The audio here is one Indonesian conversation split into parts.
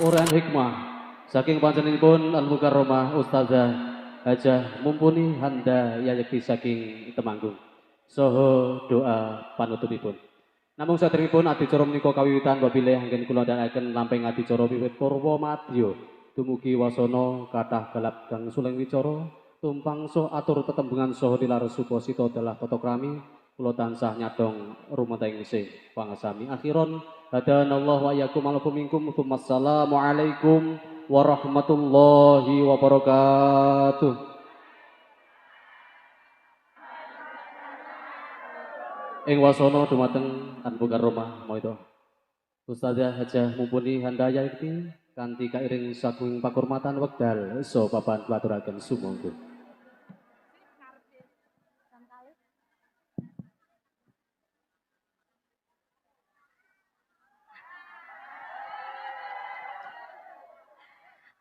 Quran hikmah saking panjenenganipun Al-Mukarramah Ustazah Hajah Mumpuni Handa Yayekti saking Temanggung. Soho doa panutupipun. Namung saderengipun adicara menika kawiwitan wabilih anggen kula ndhakaken lampeng adicara wiwit purwa madya dumugi wasana kathah galap kang suleng wicara tumpang soh atur tetembungan saha tilar suposita dalah tata krami kula tansah nyadong rumenting sing pangasami akhiron hadanallahu wa iyyakum alaikum minkum tsummassalamu alaikum warahmatullahi wabarakatuh. Ing wasana dumateng Al-Mukarramah moito Ustazah Hajah Mumpuni Handa Yayekti kanthi kairing saking pakurmatan wekdal so papan platuraken sumangga.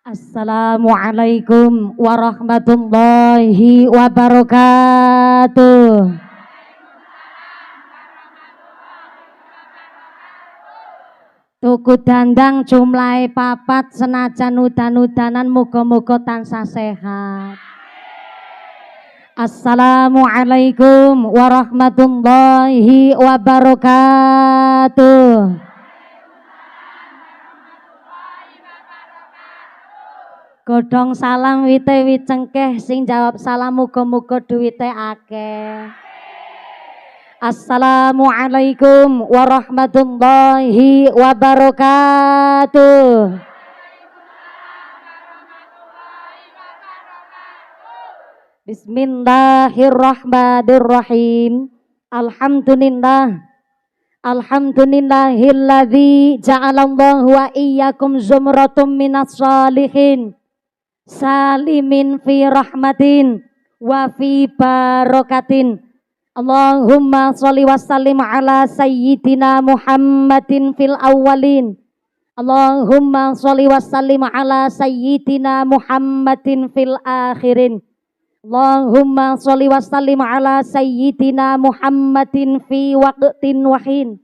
Assalamualaikum warahmatullahi wabarakatuh. Tuku dandang jumlahe papat senajan udan-udanan muga-muga tansah sehat. Assalamualaikum warahmatullahi wabarakatuh. Godhong salam wite wicengkeh sing jawab salam muga-muga duwite akeh. Assalamualaikum warahmatullahi wabarakatuh. Bismillahirrahmanirrahim. Alhamdulillah. Alhamdulillahilladzi ja'alallahu wa iyyakum zumratum minas shalihin. Salimin fi rahmatin wa fi barakatin. Allahumma sholli wa sallim ala sayyidina Muhammadin fil awwalin. Allahumma sholli wa sallim ala sayyidina Muhammadin fil akhirin. Allahumma sholli wa sallim ala sayyidina Muhammadin fi waqtin wahin.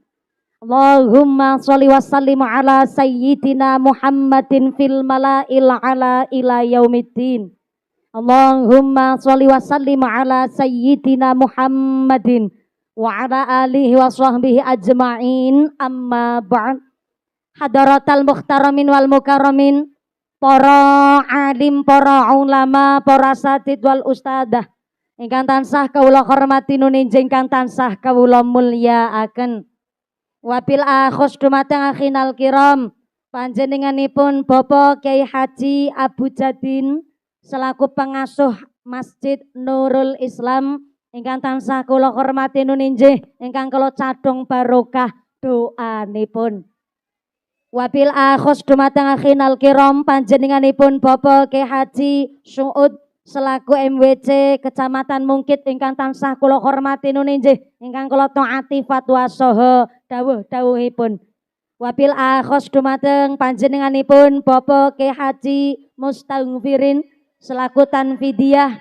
Allahumma sholli wa sallim ala sayyidina Muhammadin fil mala'il ala ila yaumiddin. Allahumma sholli wa sallim ala sayyidina Muhammadin wa ala alihi wa sahbihi ajma'in amma ba'd. Hadaratal muhtaramin wal mukarramin, para alim, para ulama, para satid wal ustadah ingkang tansah kawula hormati nuninjing ingkang tansah kawula mulyakaken. Wabil akhos dumateng akhinal kiram panjenenganipun Bapak Kyai Haji Abu Jadin selaku pengasuh Masjid Nurul Islam ingkang tansah kula hormati nuninjih ingkang kula cadhong barokah doanipun. Wabil akhos dumateng akhinal kiram panjenenganipun Bapak Kyai Haji Suud selaku MWC Kecamatan Mungkit ingkang tansah kula hormati nuninjih ingkang kula taati fatwa saha dawuh-dawuhipun. Wabil akhos dumateng panjenenganipun Bapak Kyai Haji Mustaghfirin selaku tanfidiyah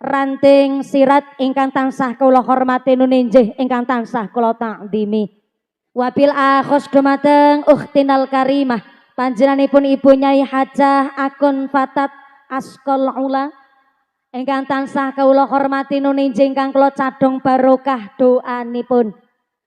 ranting sirat ingkang tansah kula hormati nuninjih ingkang tansah kula takdimi. Wabil akhos dumateng ukhtinal karimah panjenenganipun Ibu Nyai Hajah Akun Fatat Askol Ula ingkang tansah kula hormati nuninjih ingkang kula cadhong barokah doanipun.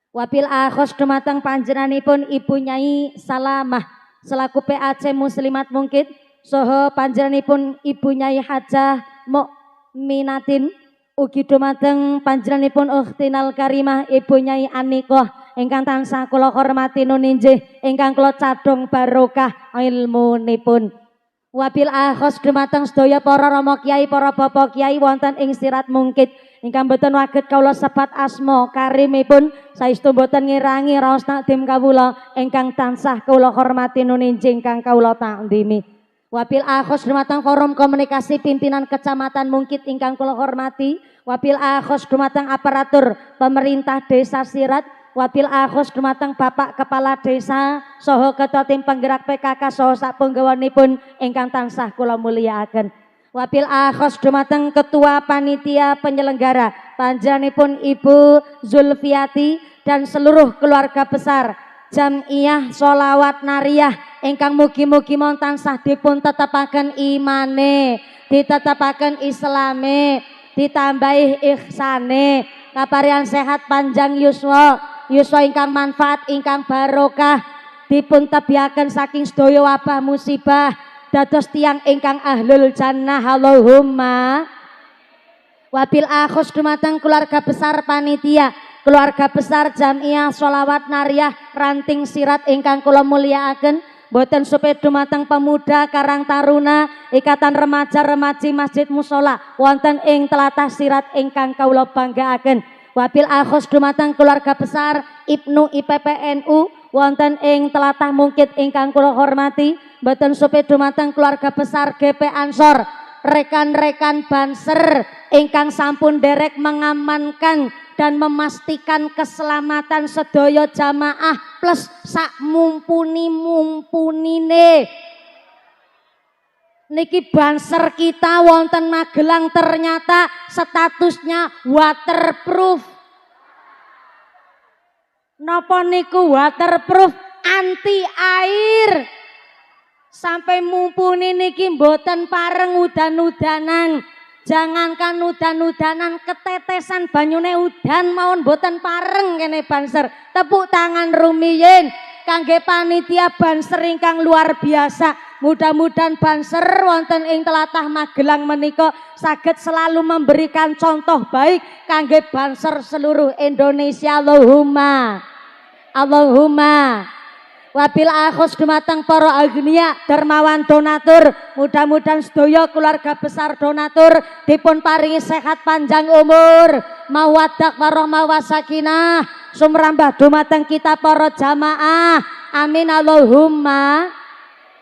Wabil akhos dumateng panjenenganipun Ibu Nyai Salamah selaku PAC Muslimat Mungkit saha panjenenganipun Ibu Nyai Hajah Mukminatin ugi dumateng panjenenganipun ukhtinal karimah Ibu Nyai Anikoh ingkang tansah kula hormati nuninjih ingkang kula cadhong barokah ilmunipun. Wabil akhos dumateng sedaya para rama kiai, para bapak kiai wonten ing Sirat Mungkit ingkang boten waget kawula sebat asma karimipun saestu boten ngirangi raos takdim kawula ingkang tansah kawula hormati nuninjih ingkang kawula takdimi. Wabil akhos dumateng forum komunikasi pimpinan Kecamatan Mungkit ingkang kula hormati. Wabil akhos dumateng aparatur pemerintah Desa Sirat. Wabil akhos dumateng Bapak Kepala Desa saha Ketua Tim Penggerak PKK saha sapunggawanipun ingkang tansah kula mulyakaken. Wabil akhos dumateng Ketua Panitia Penyelenggara panjenenganipun Ibu Zulfiati dan seluruh keluarga besar Jamiyah Sholawat Nariyah ingkang mugi-mugi mon tansah dipun tetepaken imane, ditetepaken islame, ditambahi ihsane, kaparian sehat panjang yuswa, yuswa ingkang manfaat ingkang barokah, dipun tebiaken saking sedaya wabah musibah, dados tiang ingkang ahlul jannah. Allahumma wabil akhus dumateng keluarga besar panitia, keluarga besar Jamiah Sholawat Nariyah Ranting Sirat ingkang kula mulyakaken, boten supe dumateng pemuda Karang Taruna Ikatan Remaja Remaji Masjid Musola wonten ing tlatah Sirat ingkang kawula banggaaken. Wabil akhus dumateng keluarga besar Ibnu IPPNU wonten ing tlatah Mungkit ingkang kula hormati, boten supe dumateng keluarga besar GP Ansor, rekan-rekan Banser ingkang sampun derek mengamankan dan memastikan keselamatan sedaya jamaah plus sak mumpuni-mumpunine. Niki Banser kita wonten Magelang ternyata statusnya waterproof. Napa niku waterproof, anti air. Sampai mumpuni niki mboten pareng udan-udanan. Jangankan udan-udanan, ketetesan banyune udan mawon boten pareng kene Banser. Tepuk tangan rumiyin kangge panitia Banser ingkang luar biasa. Mudah-mudahan Banser wonten ing tlatah Magelang menika saged selalu memberikan contoh baik kangge Banser seluruh Indonesia. Allahumma Allahumma wabil akhus dumateng para agnia dermawan donatur, mudah-mudahan sedaya keluarga besar donatur dipun paringi sehat panjang umur, mawaddah warahmah wasakinah sumrambah dumateng kita para jamaah, amin Allahumma.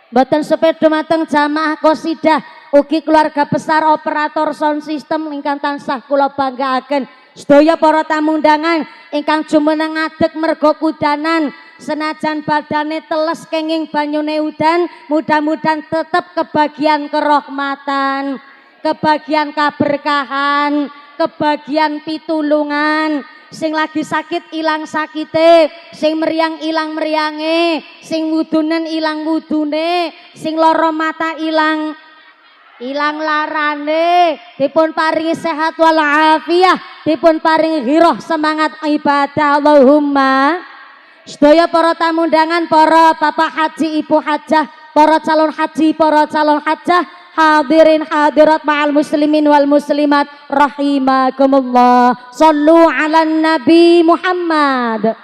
Boten sepe dumateng jamaah qasidah ugi keluarga besar operator sound system ingkang tansah kula banggaaken, sedaya para tamu undangan ingkang jumeneng ngadeg merga kudanan senajan badane teles kenging banyune udan, mudah-mudahan tetap kebagian kerahmatan, kebagian kaberkahan, kebagian pitulungan. Sing lagi sakit ilang sakite, sing meriang ilang meriange, sing wudunen ilang wudune, sing lara mata ilang larane, dipun paringi sehat wal afiyah, dipun paringi giroh semangat ibadah. Allahumma. Sedaya para tamu undangan, para bapak haji, ibu hajah, para calon haji, para calon hajah, hadirin hadirat ma'al muslimin wal muslimat rahimakumullah. Shallu ala Nabi Muhammad.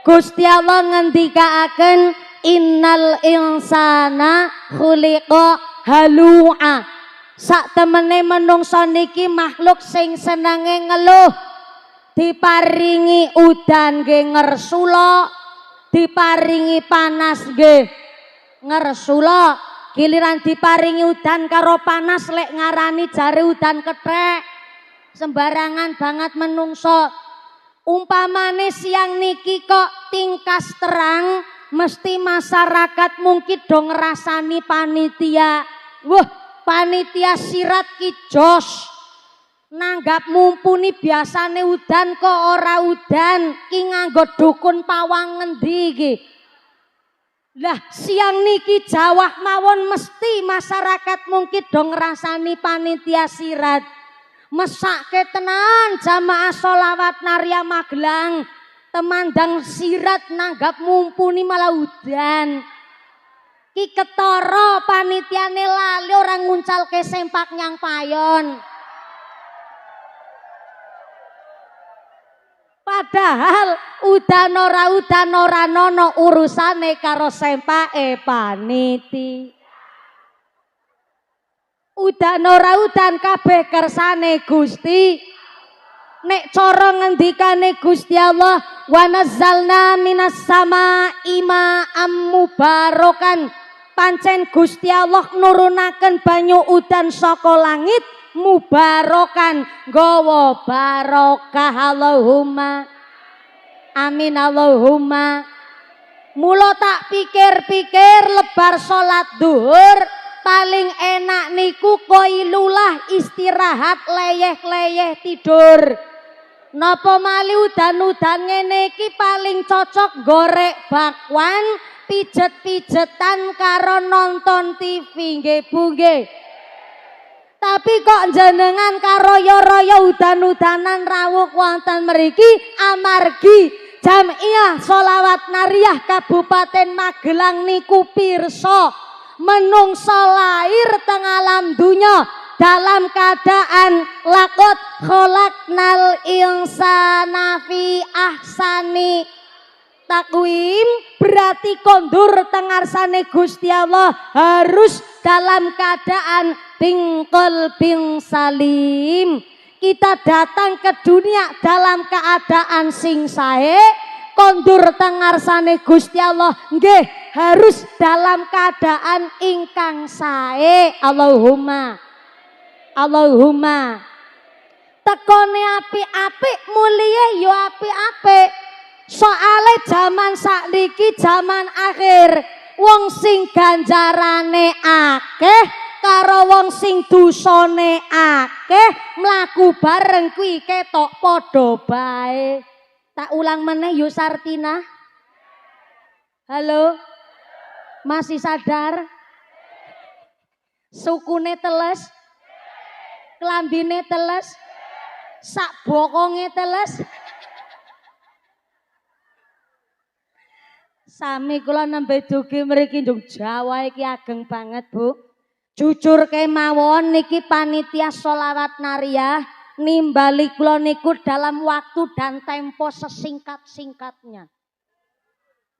Gusti Allah ngendikaaken innal insana khuliqa halu'a. Sak temene menungsa niki makhluk sing senenge ngeluh. Diparingi udan nggih ngersula, diparingi panas nggih ngersula, giliran diparingi udan karo panas lek ngarani jare udan kethek. Sembarangan banget menungso. Umpamane siang niki kok tingkas terang, mesti masyarakat mungkin do ngrasani panitia. Wah, panitia sirat ki jos. Nanggap mumpuni biasane udan kok ora udan, ki nganggo dukun pawang ngendi iki. Lah siang niki jawah mawon mesti masyarakat mungkin do ngrasani panitia sirat. Mesake tenan jamaah sholawat Nariyah Magelang, temandang sirat nanggap mumpuni malah udan. Ki ketara panitiane lali ora nguncalke sempak nyang payon. Padahal udan ora nono urusane karo sempake paniti. Udan ora udan kabeh kersane Gusti. Nek cara ngendikane Gusti Allah, wa nazzalna minas samaa'i ma'am mubarakan. Pancen Gusti Allah nurunaken banyu udan saka langit mubarakan, gawa barokah. Allahumma amin Allahumma. Mula tak pikir-pikir lebar salat duhur paling enak niku koilulah, istirahat leyeh-leyeh tidur. Napa mali udan-udan ngene iki paling cocok gorek bakwan pijet-pijetan karo nonton TV nggih Bu nggih. Tapi kok jenengan karo royo udan-udanan rawuh wonten mriki amargi Jamiah Sholawat Nariyah Kabupaten Magelang niku pirsa menungso lahir teng alam dunya dalam keadaan lakot kholaqnal insana fi ahsani takwim, berarti kondur tengarsane Gusti Allah harus dalam keadaan bingkol bing salim. Kita datang ke dunia dalam keadaan sing sae, kondur tengarsane Gusti Allah nggih harus dalam keadaan ingkang sae. Allahumma tekone apik-apik muliye yo apik-apik. Soale zaman sakniki zaman akhir wong sing ganjarane akeh karo wong sing dosane akeh mlaku bareng kuwi ketok padha bae. Tak ulang meneh yo Sartina. Halo. Masih sadar? Sukune teles? Klambine teles? Sak bokonge teles? Sami kula nembe dugi mriki njung Jawa iki ageng banget, Bu. Jujur kemawon niki panitia sholawat nariyah nimbali kula niku dalam waktu dan tempo sesingkat-singkatnya.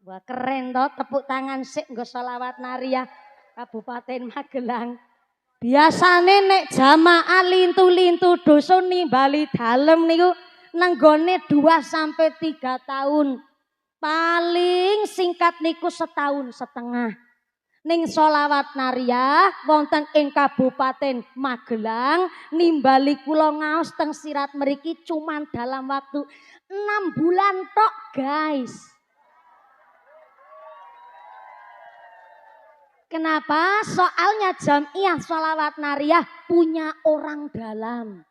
Wah keren toh, tepuk tangan sik nggo sholawat nariyah Kabupaten Magelang. Biasane nek jamaah lintu-lintu dusun nimbali dalem niku nenggone 2 sampai 3 tahun. Paling singkat niku 1,5 tahun. Ning sholawat nariyah wonten ing Kabupaten Magelang nimbali kula ngaos teng sirat mriki cuman dalam waktu 6 bulan tok, guys. Kenapa? Soalnya Jamiah Sholawat Nariyah punya orang dalam.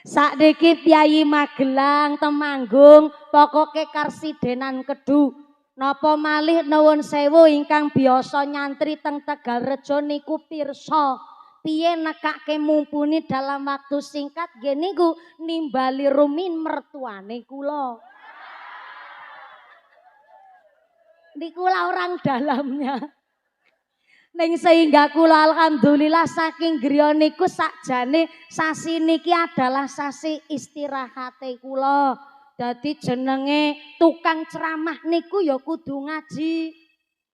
Sakniki Piyayi Magelang Temanggung pokoke karsidenan kedu. Napa malih nuwun sewu ingkang biasa nyantri teng Tegalrejo niku pirsa piye nekake mumpuni dalam waktu singkat nggih niku nimbali rumin mertuane kula. Niku orang dalamnya. Ning sehingga kula alhamdulillah saking griya niku sakjane sasi niki adalah sasi istirahate kula. Dadi jenenge tukang ceramah niku ya kudu ngaji.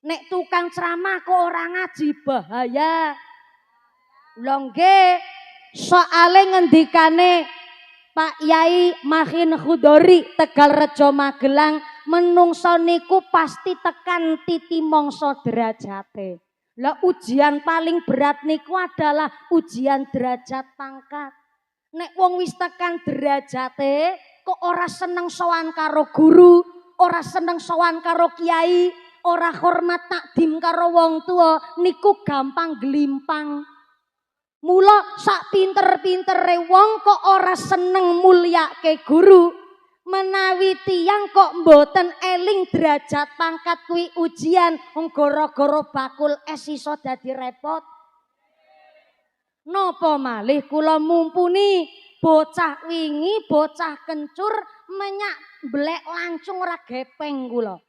Nek tukang ceramah kok ora ngaji bahaya. Lho nggih, soale ngendikane Pak Yai Mahin Khudori Tegalrejo Magelang menungso niku pasti tekan titi mangsa derajate. Lah ujian paling berat niku adalah ujian derajat pangkat. Nek wong wis tekan derajate kok ora seneng sowan karo guru, ora seneng sowan karo kiai, ora hormat takdim karo wong tua, niku gampang glimpang. Mula sak pinter-pintere wong kok ora seneng mulyake guru. Menawi tiyang kok mboten eling derajat pangkat kuwi ujian gara-gara bakul es iso dadi repot. Napa malih kula mumpuni bocah wingi bocah kencur menyak blek lancung ora gepeng kula.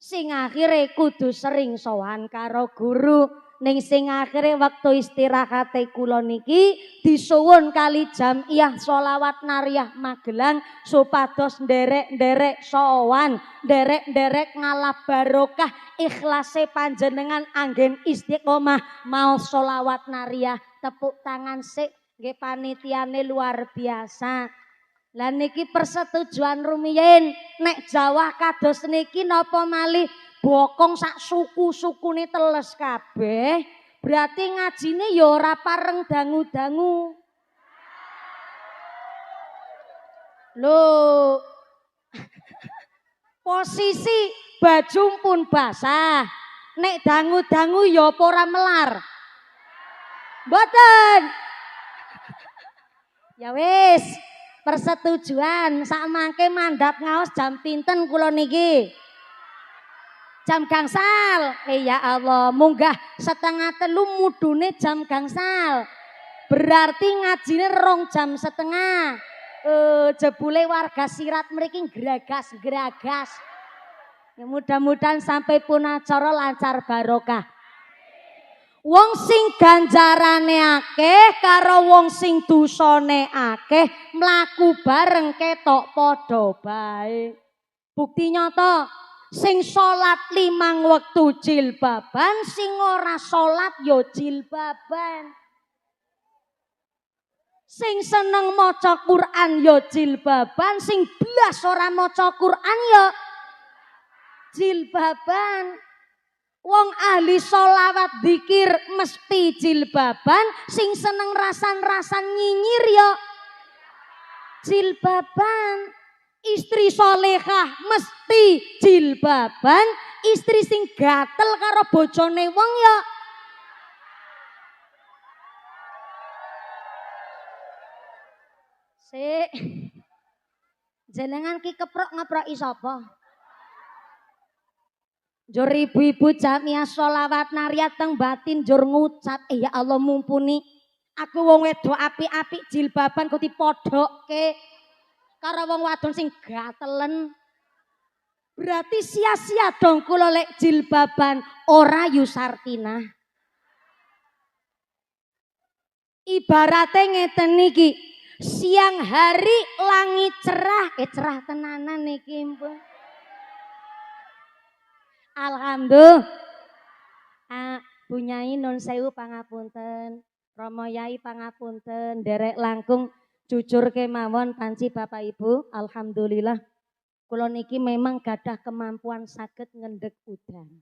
Sing akhire kudu sering sowan karo guru. Ning sing akhire wektu istirahate kula niki disuwun kali Jamiah Sholawat Nariyah Magelang supados nderek-nderek sowan, nderek-nderek ngalap barokah ikhlase panjenengan anggen istiqomah mau sholawat nariyah. Tepuk tangan sik nggih panitiane luar biasa. Lah niki persetujuan rumiyin nek Jawa kados niki napa malih bokong sak suku-sukune teles kabeh, berarti ngajine ya ora pareng dangu-dangu. Loh. Posisi baju pun basah. Nek dangu-dangu ya apa ora melar? Mboten. Ya wis, persetujuan sak mangke mandhap ngaos jam pinten kula niki? Jam gangsal. Ya Allah, munggah setengah telu mudune jam gangsal. Berarti ngajine 2 jam setengah. Jebule warga Sirat mriki geragas-geragas. Ya mudah-mudahan sampai pun acara lancar barokah. Wong sing ganjarane akeh karo wong sing dosane akeh mlaku bareng ketok padha bae. Bukti nyata sing salat 5 wektu jilbaban, sing ora salat ya jilbaban. Sing seneng maca Quran ya jilbaban, sing blas ora maca Quran ya jilbaban. Wong ahli sholawat dzikir mesti jilbaban, sing seneng rasan-rasan nyinyir ya jilbaban. Istri solehah mesti jilbaban, istri sing gatel karo bojone wong ya sik. Jenengan ki keprok ngeproki sapa? Jur ibu-ibu jamiah sholawat nariyat teng batin jur ngucap, ya Allah mumpuni aku wong wedok apik-apik jilbaban kok dipodokke karo wong wadon sing gatelen. Berarti sia-sia dong kula lek jilbaban ora Yusartina. Ibarate ngeten niki, siang hari langit cerah, cerah tenanan niki mpun. Alhamdulillah. Bu Nyai nun sewu pangapunten, Romo Yai pangapunten, derek langkung jujur kemawon panci Bapak Ibu, alhamdulillah kula niki memang gadah kemampuan saged ngendhek udan.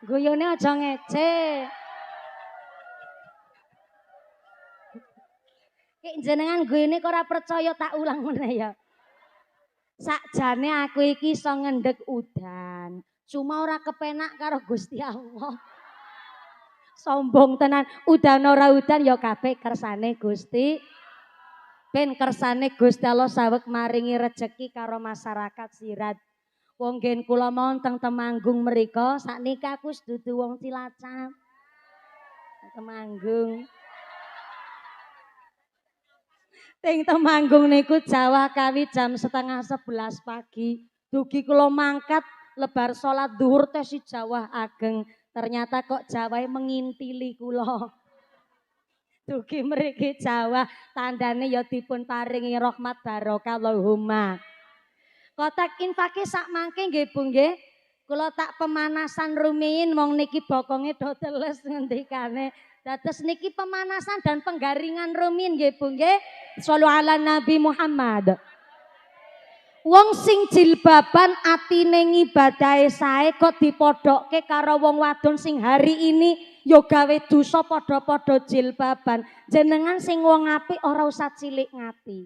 Guyone aja ngece. Ki jenengan guyone kok ora percaya tak ulang meneh ya. Sakjane aku iki iso ngendhek udan, cuma ora kepenak karo Gusti Allah. Sombong tenan, udan ora udan ya kabeh kersane Gusti. Ben kersane Gusti Allah saweg maringi rejeki karo masyarakat Sirat. Wong gen kula mon teng Temanggung mriku sakniki aku wis dudu wong Cilacap. Temanggung. Teng Temanggung niku Jawa kawi jam 10:30 pagi. Dugi kula mangkat lebar salat zuhur teh si Jawa ageng. Ternyata kok Jawae mengintili kula. Dugi mriki Jawa tandane ya dipun paringi rahmat barokah Allahumma. Kotak infake sak mangke nggih Bu nggih. Kula tak pemanasan rumiyin wong niki bokonge do teles ngendikane. Dados niki pemanasan dan penggaringan rumiyin nggih Bu nggih. Shallu ala Nabi Muhammad. Wong sing jilbaban atine ngibadahe sae kok dipodokke karo wong wadon sing hari ini yo gawe dosa padha-padha jilbaban. Jenengan sing wong apik ora usah cilik ngati.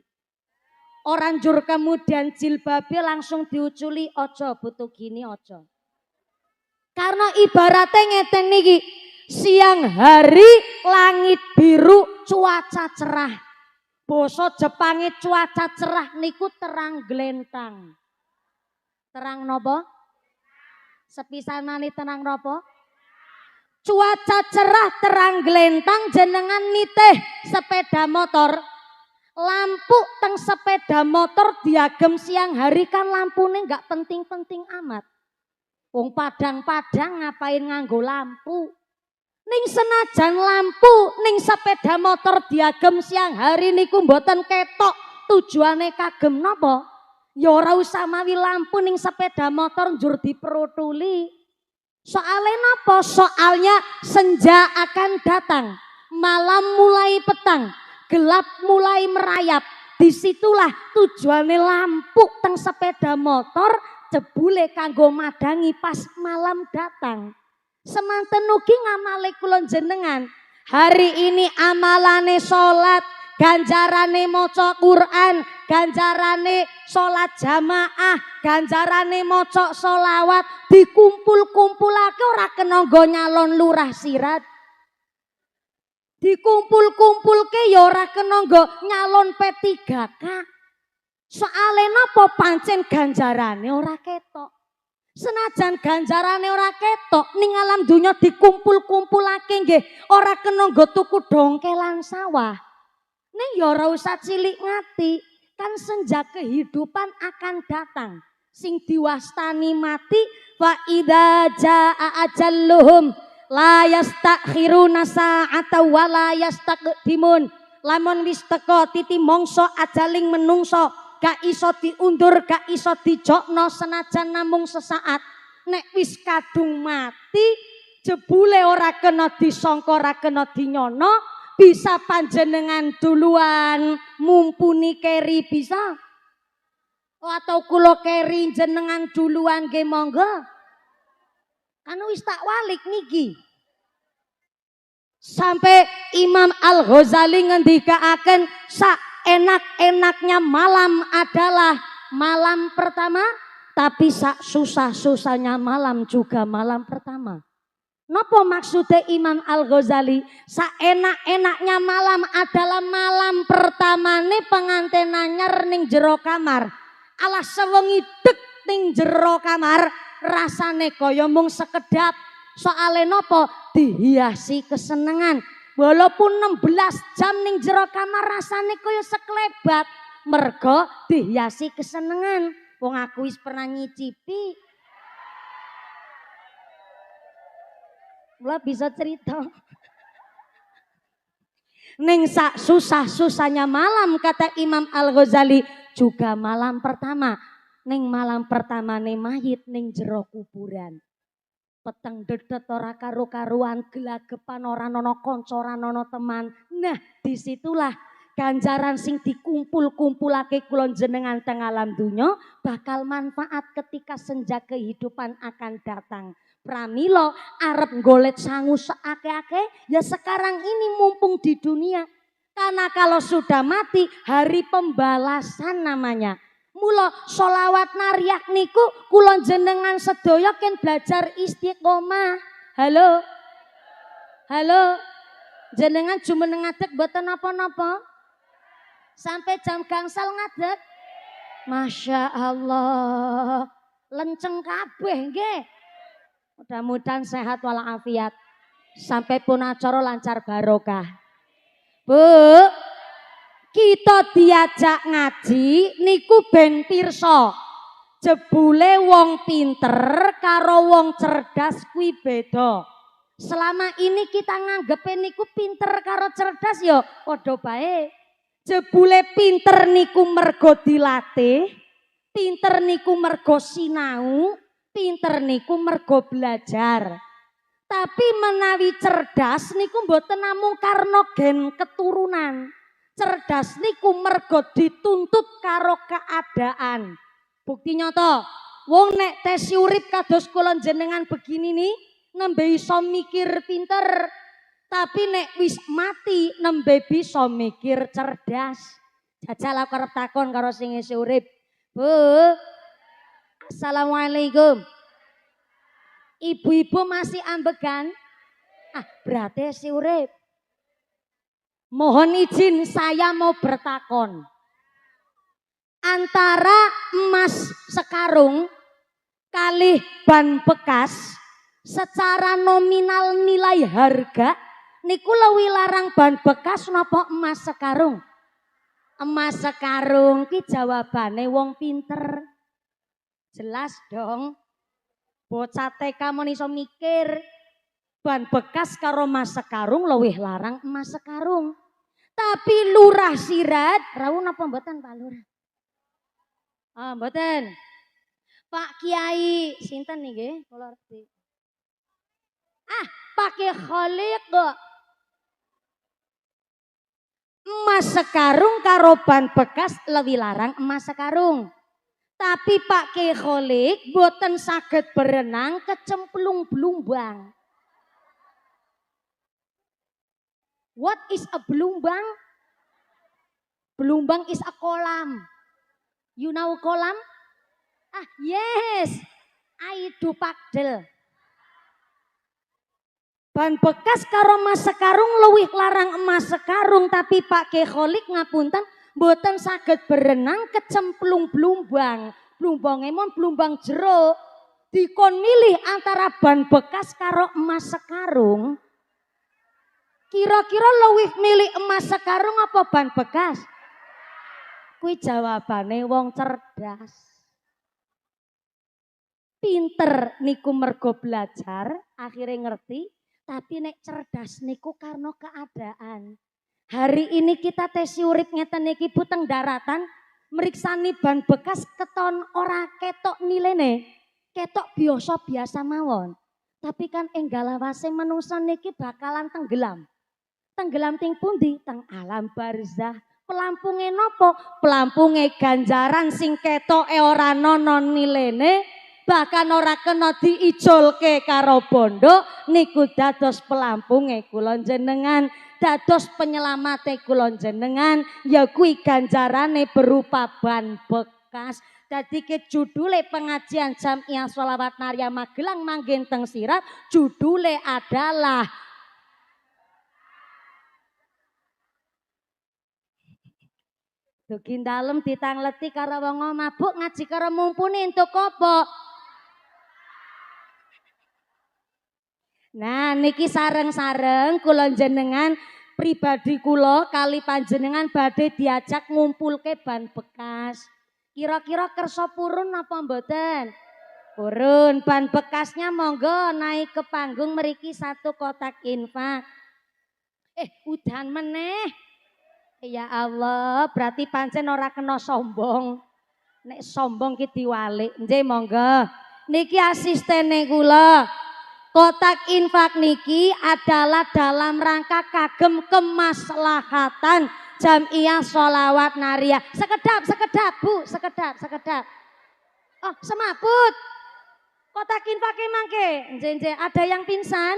Ora njur kemudian jilbabe langsung diuculi aja butuh gini aja. Karena ibaratnya ngeten niki, siang hari langit biru cuaca cerah. Basa Jepange cuaca cerah niku terang glentang. Terang napa? Sepisanane terang napa? Cuaca cerah terang glentang jenengan nitih sepeda motor. Lampu teng sepeda motor diagem siang hari kan lampune enggak penting-penting amat. Wong padang-padang ngapain nganggo lampu? Ning senajan lampu ning sepeda motor diagem siang hari niku mboten ketok tujuane kagem napa? Ya ora usah mawi lampu ning sepeda motor njur diperutuli. Soale napa? Soalnya senja akan datang, malam mulai petang, gelap mulai merayap. Disitulah tujuane lampu teng sepeda motor jebule kanggo madangi pas malam datang. Semanten ugi ngamale kula jenengan. Hari ini amalane salat, ganjarane maca Quran, ganjarane salat jamaah, ganjarane maca sholawat dikumpul-kumpulake ora kena nggo nyalon lurah Sirat. Dikumpul-kumpulke ya ora kena nggo nyalon P3K. Soale napa pancen ganjarane ora ketok. Senajan ganjarane ora ketok ning alam donya dikumpul-kumpulake nggih ora kena nggo tuku dongkelan sawah. Ning ya ora usah cilik ngati, kan senja kehidupan akan datang. Sing diwastani mati wa idza jaa ajalluhum la yastakhiruna sa'ata wa la yastaqdimun. Lamun wis teka titi mangsa ajaling menungso gak iso diundur, gak iso dijokno senajan namung sesaat. Nek wis kadung mati jebule ora kena disangka, ora kena dinyono, bisa panjenengan duluan mumpuni keri bisa. Atau kula keri jenengan duluan nggih monggo. Kan wis tak walik niki. Sampai Imam Al-Ghazali ngendikaaken sak enak-enaknya malam adalah malam pertama, tapi sak susah-susahnya malam juga malam pertama. Napa maksudnya Imam Al-Ghazali? Sak enak-enaknya malam adalah malam pertama nih pengantin nyer ning jero kamar. Alah sewengi dek ning jero kamar rasane kaya mung sekedap. Soale nopo dihiasi kesenangan. Walaupun 16 jam ning jero kamar rasane kaya seklebat. Mergo dihiasi kesenangan. Wong aku wis pernah nyicipi. Mula bisa cerita. Ning sak susah-susahnya malam kata Imam Al-Ghazali juga malam pertama. Ning malam pertama nih mayit ning jero kuburan. Peteng dedet ora karo-karuan, gelagepan ora nono kanca, ora nono teman. Nah, disitulah ganjaran sing dikumpul-kumpulake kula jenengan teng alam dunya bakal manfaat ketika senja kehidupan akan datang. Pramila arep golek sangu seake-ake ya sekarang ini mumpung di dunia. Karena kalau sudah mati hari pembalasan namanya. Mula sholawat nariyak niku kula jenengan sedaya ken belajar istiqomah. Halo. Halo. Jenengan jumeneng ngadeg mboten napa-napa? Sampai jam gangsal ngadeg. Masya Allah. Lenceng kabeh nggih. Mudah-mudahan sehat walafiat. Sampai pun acara lancar barokah. Bu, kita diajak ngaji niku ben pirsa. Jebule wong pinter karo wong cerdas kuwi beda. Selama ini kita nganggepe niku pinter karo cerdas ya padha bae. Jebule pinter niku mergo dilatih, pinter niku mergo sinau, pinter niku mergo belajar. Tapi menawi cerdas niku mboten namung karena gen keturunan. Cerdas niku mergo dituntut karo keadaan. Bukti nyata, wong nek tes urip kados kula jenengan begini nih, nembe iso mikir pinter. Tapi nek wis mati nembe bisa mikir cerdas. Jajal aku arep takon karo sing isih urip. Bu. Assalamualaikum. Ibu-ibu masih ambegan? Ah, berarti si urip. Mohon izin saya mau bertakon. Antara emas sekarung kali ban bekas secara nominal nilai harga niku luwih larang ban bekas napa emas sekarung? Emas sekarung ki jawabane wong pinter. Jelas dong. Bocah TK mon iso mikir ban bekas karo emas sekarung luwih larang emas sekarung. Tapi lurah sirat, rawuh napa mboten Pak Lurah? Ah, mboten. Pak Kiai sinten niki kula ngerti. Ah, Pak Kiai Khaliq kok. Emas sekarung karo ban bekas lebih larang emas sekarung. Tapi Pak Kiai Khaliq boten saged berenang kecemplung blumbang. What is a blumbang? Blumbang is a kolam. You know kolam? Ah yes, I do pakdel. ban bekas karo emas sekarung luwih larang emas sekarung, tapi Pak Kholik ngapunten mboten saged berenang kecemplung blumbang. Blumbange mon blumbang jero. Dikon milih antara ban bekas karo emas sekarung. Kira-kira luwih milih emas sekarung apa ban bekas? Kuwi jawabane wong cerdas. Pinter niku mergo belajar, akhirnya ngerti. Tapi nek cerdas niku karena keadaan. Hari ini kita tes urip ngeten niki Bu teng daratan, meriksani ban bekas keton ora ketok nilene, ketok biasa mawon. Tapi kan enggal awase manungsa niki bakalan tenggelam. Tenggelam ting pundi? Teng alam barzah. Pelampunge nopo? Pelampunge ganjaran sing ketoke ora ana nilene. Bahkan ora kena diijolke karo bondo niku dados pelampunge kula jenengan, dados penyelamate kula jenengan, ya kuwi ganjarane berupa ban bekas. Dadi ke judule pengajian Jamiah Sholawat Naria Magelang manggen teng Sirat, judule adalah Dugi dalem ditangleti karo wong mabuk ngaji karo mumpuni entuk apa? Nah niki sareng-sareng kula jenengan pribadi kula kali panjenengan badhe diajak ngumpulke ban bekas. Kira-kira kersa purun apa mboten? Purun. Ban bekasnya monggo naik ke panggung mriki 1 kotak infak. Udan meneh. Ya Allah, berarti pancen ora kena sombong. Nek sombong ki diwalik. Nggih monggo. Niki asistene kula. Kotak infak niki adalah dalam rangka kagem kemaslahatan Jamiah Sholawat Naria. Sekedap Bu, sekedap. Oh semaput. Kotak infaknya mangke. Njenje ada yang pingsan?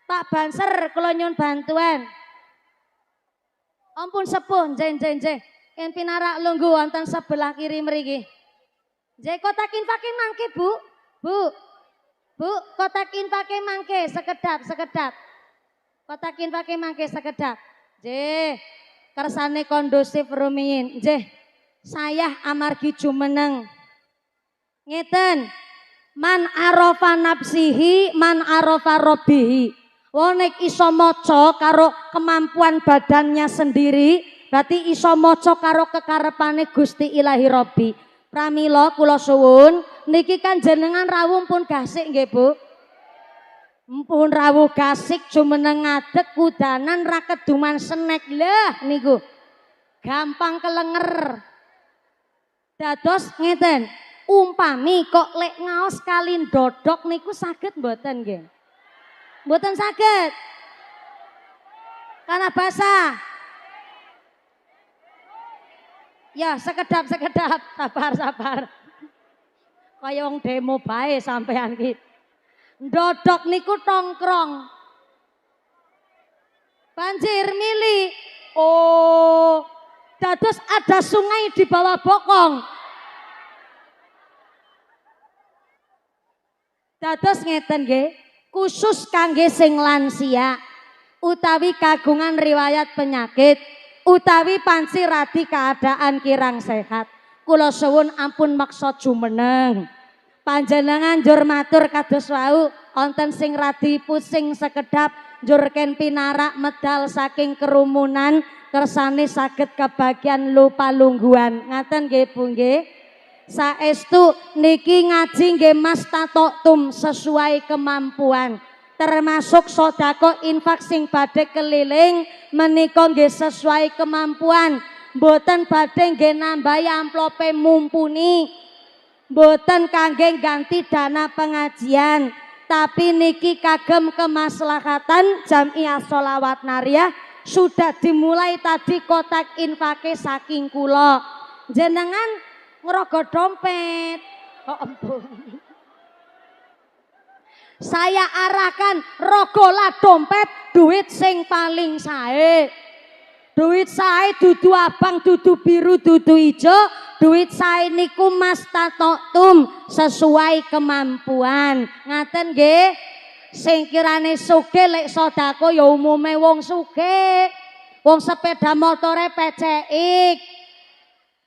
Pak Banser kula nyuwun bantuan. Ampun sepuh, njenje. Yen pinarak lungguh wonten sebelah kiri mriki. Nggih kotak infaknya mangke Bu, kotak infake mangke sekedap. Kotak infake mangke sekedap. Nggih, kersane kondusif rumiyin. Nggih, saya amargi jumeneng. Ngeten, man arafa nafsihi, man arafa robbihi. Wong nek iso maca karo kemampuan badannya sendiri, berarti iso maca karo kekarepane Gusti Ilahi Robbi. Pramila kula suwun niki kan jenengan rawuh pun gasik nggih Bu. Mpun rawuh gasik jumeneng ngadeg kudanan ra keduman snack lah niku. Gampang kelenger. Dados ngeten, umpami kok lek ngaos kali ndodok niku saged mboten nggih? Mboten saged. Karena basah. Ya sekedap, sabar. Kaya wong demo bae sampean ki. Ndodok niku tongkrong. Banjir mili. Oh, dados ada sungai di bawah bokong. Dados ngeten nggih, khusus kangge sing lansia utawi kagungan riwayat penyakit utawi panci radi keadaan kirang sehat. Kula suwun ampun maksa jumeneng. Panjenengan njur matur kados wau wonten sing radi pusing sekedap njur ken pinarak medal saking kerumunan kersane saged kebagian lupa lungguhan. Ngaten nggih Bu nggih. Saestu niki ngaji nggih Mas Tatoktum sesuai kemampuan. Termasuk sodako infak sing badhe keliling menika nggih sesuai kemampuan. Mboten badhe nggih nambahi amplope mumpuni. Mboten kangge ganti dana pengajian, tapi niki kagem kemaslahatan Jamiah Sholawat Naria sudah dimulai tadi kotak infake saking kula. Jenengan ngerogoh dompet. Oh ampun. Saya arahkan rogolah dompet duit sing paling sae. Duit sae dudu abang, dudu biru, dudu ijo. Duit sae niku Mas Tatoktum sesuai kemampuan. Ngaten nggih. Sing kirane sugih lek sedekah ya umume wong sugih. Wong sepeda motore pecek.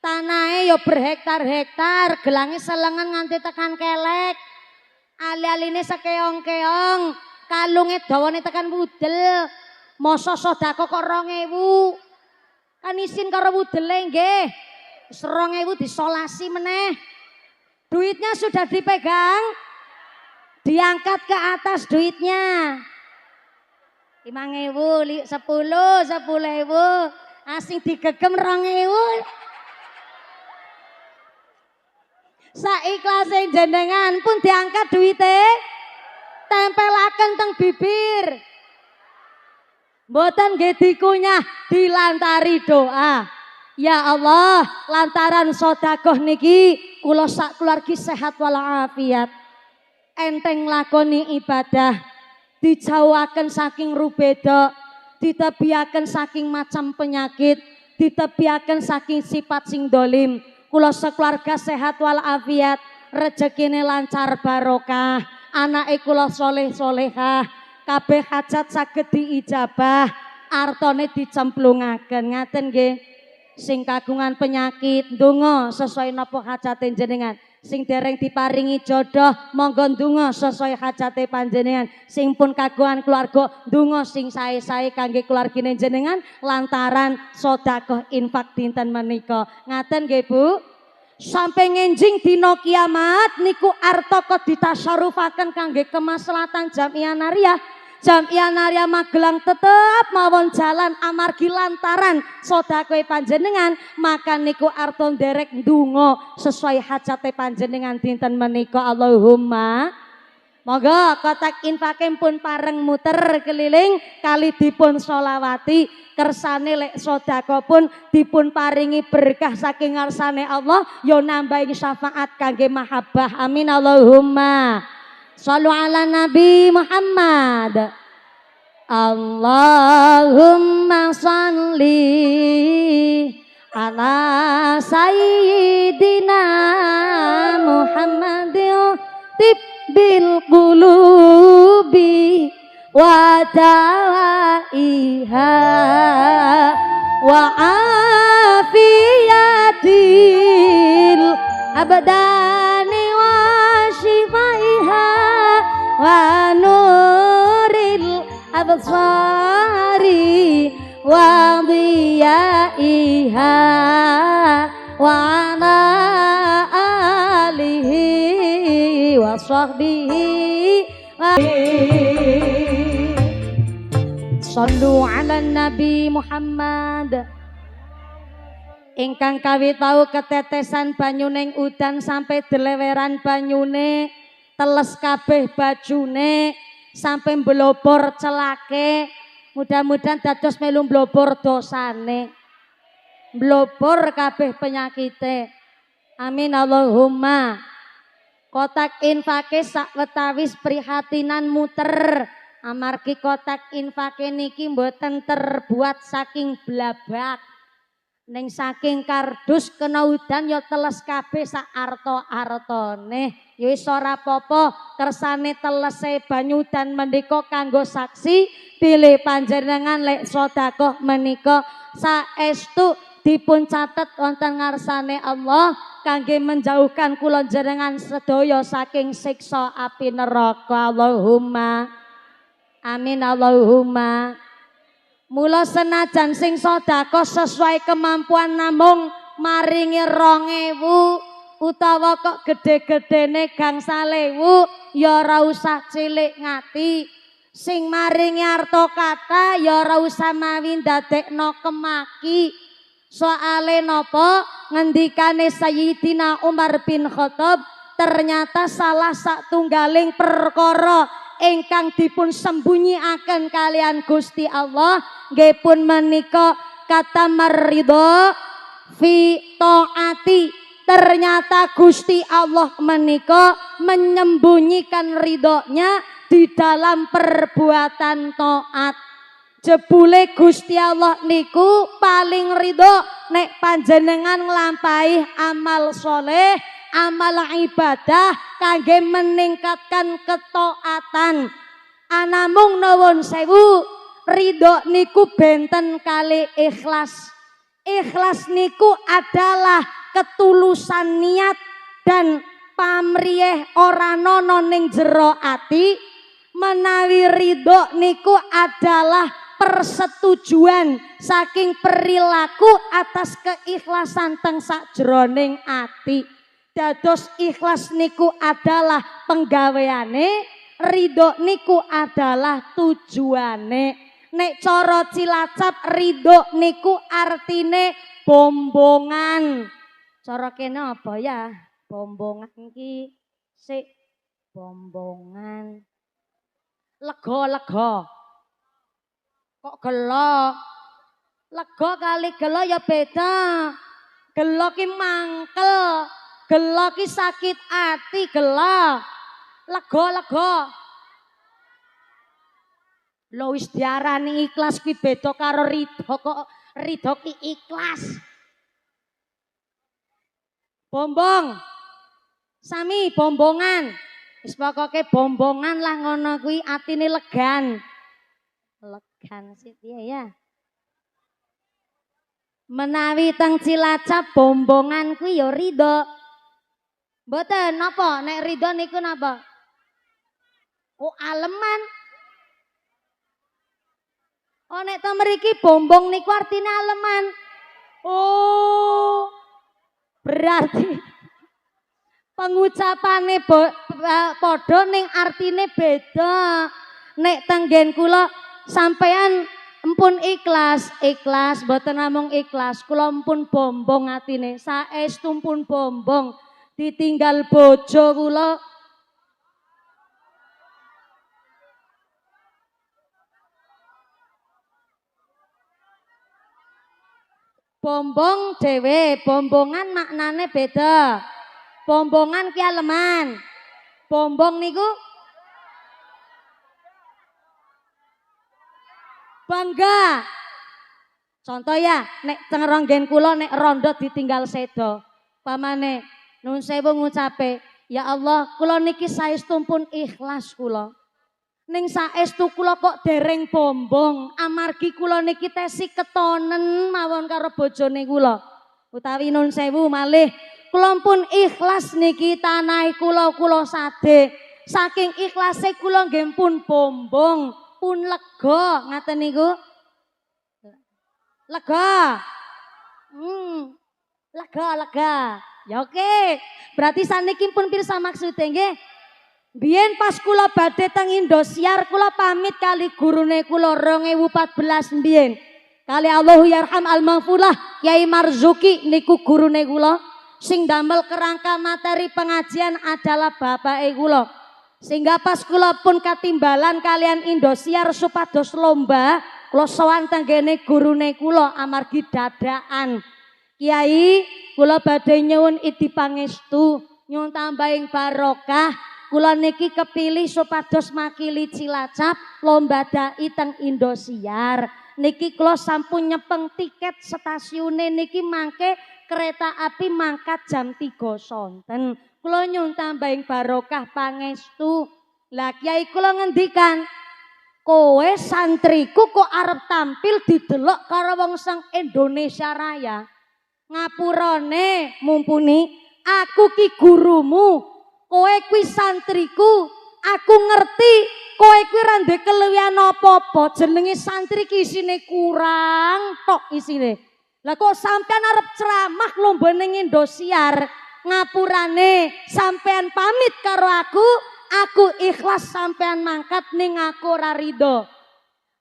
Tanahe ya berhektar-hektar, gelange selengen nganti tekan kelek. Ali-aline sekeong-keong, kalunge dawane tekan wudel. Masa sedekah kok 2.000. Kan isin karo wudele nggih. 2.000 disolasi meneh. Duitnya sudah dipegang, diangkat ke atas duitnya. 5.000, 10.000, asing digegem 2.000. Saiklase jenengan pun diangkat duite, tempelaken teng bibir. Mboten nggih dikunyah, dilantari doa. Ya Allah, lantaran sedekah niki kula sak keluargi sehat walafiat. Enteng lakoni ibadah, dijauhaken saking rubeda, ditebiaken saking macam penyakit, ditebiaken saking sifat sing dolim. Kula sekeluarga sehat walafiat, rezekine lancar barokah, anake kula soleh solehah, kabeh hajat saged diijabah, artone dicemplungaken. Ngaten nggih. Sing kagungan penyakit ndonga sesuai napa hajate jenengan. Sing dereng diparingi jodoh monggo ndonga sesuai hajate panjenengan. Sing pun kagungan keluarga ndonga sing sae-sae kangge keluargine jenengan lantaran sedekah infak dinten menika. Ngaten nggih Bu. Sampai ngenjing dina kiamat niku arta kok ditasyarufaken kangge kemaslahatan Jamiah Nariyah. Jamiah Nariyah Magelang tetep mawon jalan amargi lantaran sedekah panjenengan, maka niku arta nderek ndonga sesuai hajate panjenengan dinten menika. Allahumma monggo kotak infake pun pareng muter keliling kali dipun sholawati, kersane lek sedekah pun dipun paringi berkah saking ngarsane Allah, yo nambahi syafaat kangge mahabbah. Amin Allahumma. Shallu ala Nabi Muhammad. Allahumma shalli ala sayyidina Muhammadin tibbil qulubi wa dawaiha wa afiyatil abdani wa shifaiha wa nuril absari wa dhiyaiha wa ala alihi wa sahbihi sallu ala Nabi Muhammad. Ingkang kawi tau ketetesan banyuning udan sampai deleweran banyune, teles kabeh bajune sampai blobor celake. Mudah-mudahan dados melu blobor dosane, blobor kabeh penyakite. Amin Allahumma. Kotak infake sawetawis prihatinan muter, amargi kotak infake niki mboten terbuat saking blabak, ning saking kardus kena udan ya teles kabeh sak arta-artane. Ya wis ora apa-apa, kersane telese banyu udan menika kanggo saksi pilih panjenengan lek sedekah menika saestu dipun catet wonten ngarsane Allah kangge menjauhkan kula jenengan sedaya saking siksa api neraka. Allahumma amin Allahumma. Mula senajan sing sedekah sesuai kemampuan namung maringi 2.000 utawa kok gede-gedene gangsal 1.000 ya ora usah cilik ngati. Sing maringi arta kata ya ora usah mawi ndadekno kemaki. Soale napa ngendikane Sayyidina Umar bin Khattab, ternyata salah satunggaling perkara ingkang dipun sembunyiaken kalian Gusti Allah nggih pun menika kata maridho fi taati. Ternyata Gusti Allah menika menyembunyikan ridhonya di dalam perbuatan taat. Jebule Gusti Allah niku paling ridho nek panjenengan nglampahi amal soleh, amal ibadah kangge meningkatkan ketaatan. Anamung nuwun sewu, ridho niku benten kali ikhlas. Ikhlas niku adalah ketulusan niat dan pamriyeh ora ana ning jero ati. Menawi ridho niku adalah persetujuan saking perilaku atas keikhlasan teng sakjroning ati. Dados ikhlas niku adalah penggaweane, ridho niku adalah tujuane. Nek cara Cilacap ridho niku artine bombongan. Cara kene apa ya? Bombongan iki sik bombongan. Lega. Kok gelo? Lega kali gelo ya beda. Gelo ki mangkel, gelo ki sakit ati, gelo. Lega. Lho wis diarani ikhlas ki beda karo ridho, kok ridho ki ikhlas. Bombong. Sami bombongan. Wis pokoke bombongan lah ngono kuwi atine legan. Legan sih piye ya. Menawi teng Cilacap bombongan kuwi ya ridho. Mboten napa nek ridho niku napa? Oh aleman. Oh nek to mriki bombong niku artine aleman. Oh. Berarti pengucapane padha ning artine beda. Nek tenggen kula sampean empun ikhlas mboten namung ikhlas, kula empun bombong atine, saestu pun bombong ditinggal bojo kula. Bombong dhewe, bombongan maknane beda. Bombongan ki aleman. Bombong niku bangga. Contoh ya, nek teng ronggen kula nek rondo ditinggal sedo. Pamane nun sewu ngucape, ya Allah, kula niki saestu pun ikhlas kula. Ning saestu kula kok dereng bombong, amargi kula niki tesih ketonen mawon karo bojone kula. Utawi nun sewu malih kula pun ikhlas niki tanahe kula sade. Saking ikhlase kula nggih pun bombong, pun lega ngaten niku. Lega. Lega. Ya oke. Berarti saniki pun pirsa maksude nggih. Biyen pas kula badhe teng Indosiar kula pamit kali gurune kula 2014 biyen. Kali Allahu yarham al-maghfurah Kyai Marzuki niku gurune kula. Sing damel kerangka materi pengajian adalah bapake kula. Sehingga pas kula pun katimbalan kalian Indosiar supados lomba, kula sowan tenggene gurune kula amargi dadakan. Kiai, kula badhe nyuwun idi pangestu, nyuwun tambahing barokah. Kula niki kepilih supados makili Cilacap lomba dai teng Indosiar. Niki kula sampun nyepeng tiket stasiune niki mangke kereta api mangkat jam 3 sonten. Kula nyuwun tambahing barokah pangestu. Lah Kiai kula ngendikan, kowe santriku kok arep tampil didelok karo wong sang Indonesia Raya. Ngapurane mumpuni aku ki gurumu, kowe kuwi santriku, aku ngerti kowe kuwi ra ndek kelewian apa-apa, jenenge santri ki isine kurang tok isine. Lah kok sampean arep ceramah lomba ning Indosiar, ngapurane sampean pamit karo aku ikhlas sampean mangkat ning aku ora rido.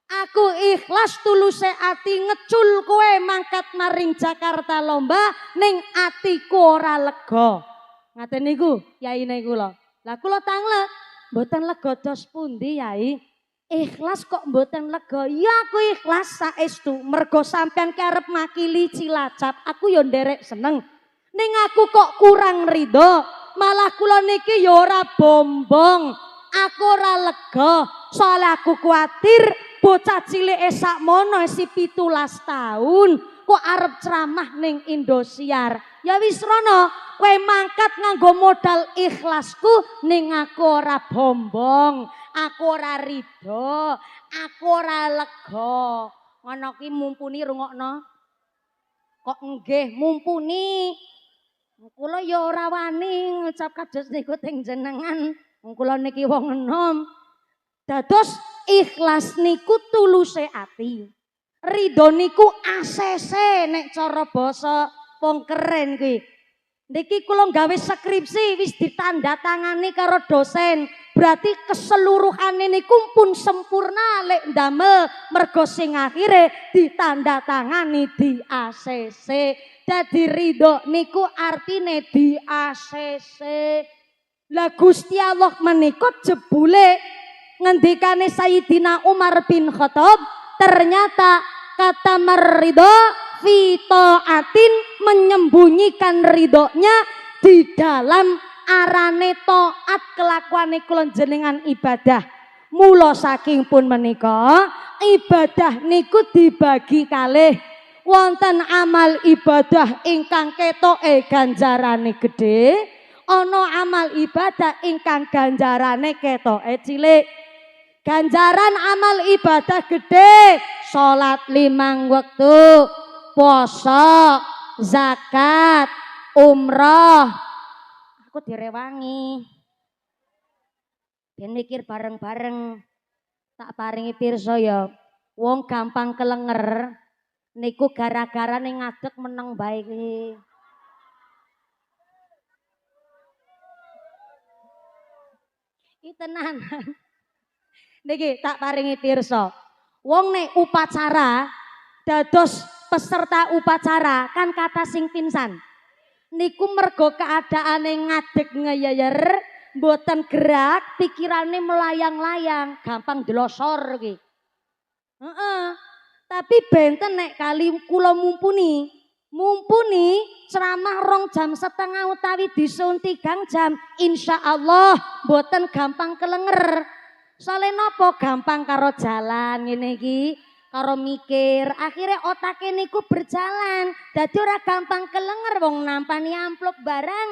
Aku ikhlas tuluse ati ngecul kowe mangkat maring Jakarta lomba ning atiku ora lega. Ngaten niku yaine kula. Lah kula tanglek mboten lega dos pundi Yai? Ikhlas kok mboten lega. Ya aku ikhlas saestu mergo sampean karep makili Cilacap. Aku yo nderek seneng. Ning aku kok kurang ridho. Malah kula niki yo ora bombong. Aku ora lega. Soale aku kuatir bocah cilik sakmono isi 17 tahun kok arep ceramah ning Indosiar. Ya wis rono, kowe mangkat nganggo modal ikhlasku ning aku ora bombong, aku ora rido, aku ora lega. Ngono ki mumpuni rungokno. Kok nggih mumpuni. Kula ya ora wani ngucap kados niku teng jenengan. Kula niki wong enom. Dados ikhlas niku tuluse ati. Ridho niku ACC nek cara basa wong keren kuwi. Niki kula gawe skripsi wis ditandatangani karo dosen. Berarti keseluruhane niku pun sempurna lek ndamel mergo sing akhire ditandatangani di ACC. Dadi ridho niku artine di ACC. Lah Gusti Allah menika jebule ngendikane Sayyidina Umar bin Khattab ternyata kata meridho fi ta'atin menyembunyikan ridhonya di dalam arane taat kelakuane kula jenengan ibadah. Mula saking pun menika ibadah niku dibagi kalih. Wonten amal ibadah ingkang ketoke ganjarane gedhe, ana amal ibadah ingkang ganjarane ketoke cilik. Ganjaran amal ibadah gede, salat 5 wektu, puasa, zakat, umroh. Aku direwangi. Ben mikir bareng-bareng. Tak paringi pirsa ya. Wong gampang kelenger niku gara-gara ning ngadeg meneng bae kuwi. Iki tenan. Niki tak paringi pirsa. Wong nek upacara dados peserta upacara kan kata sing pingsan. Niku mergo keadaane ngadeg ngeyeyer, mboten gerak, pikirane melayang-layang, gampang delosor iki. Tapi benten nek kali kula mumpuni ceramah 2,5 jam utawi disun 3 jam, insyaallah mboten gampang kelenger. Soale napa gampang karo jalan ngene iki, karo mikir, akhirnya otake niku berjalan. Dadi ora gampang kelenger wong nampani amplop barang.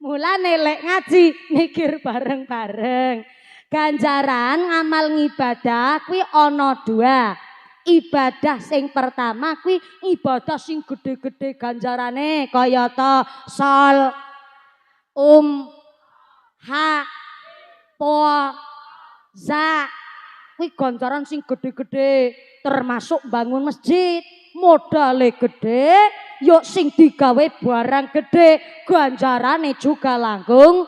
Mulane lek ngaji mikir bareng-bareng. Ganjaran ngamal ngibadah kuwi ana 2. Ibadah sing pertama kuwi ibadah sing gede-gede ganjarane kayata shol, ha, po, za. Kuwi ganjaran sing gede-gede termasuk bangun masjid. Modale gede, yo sing digawe barang gede, ganjarane juga langkung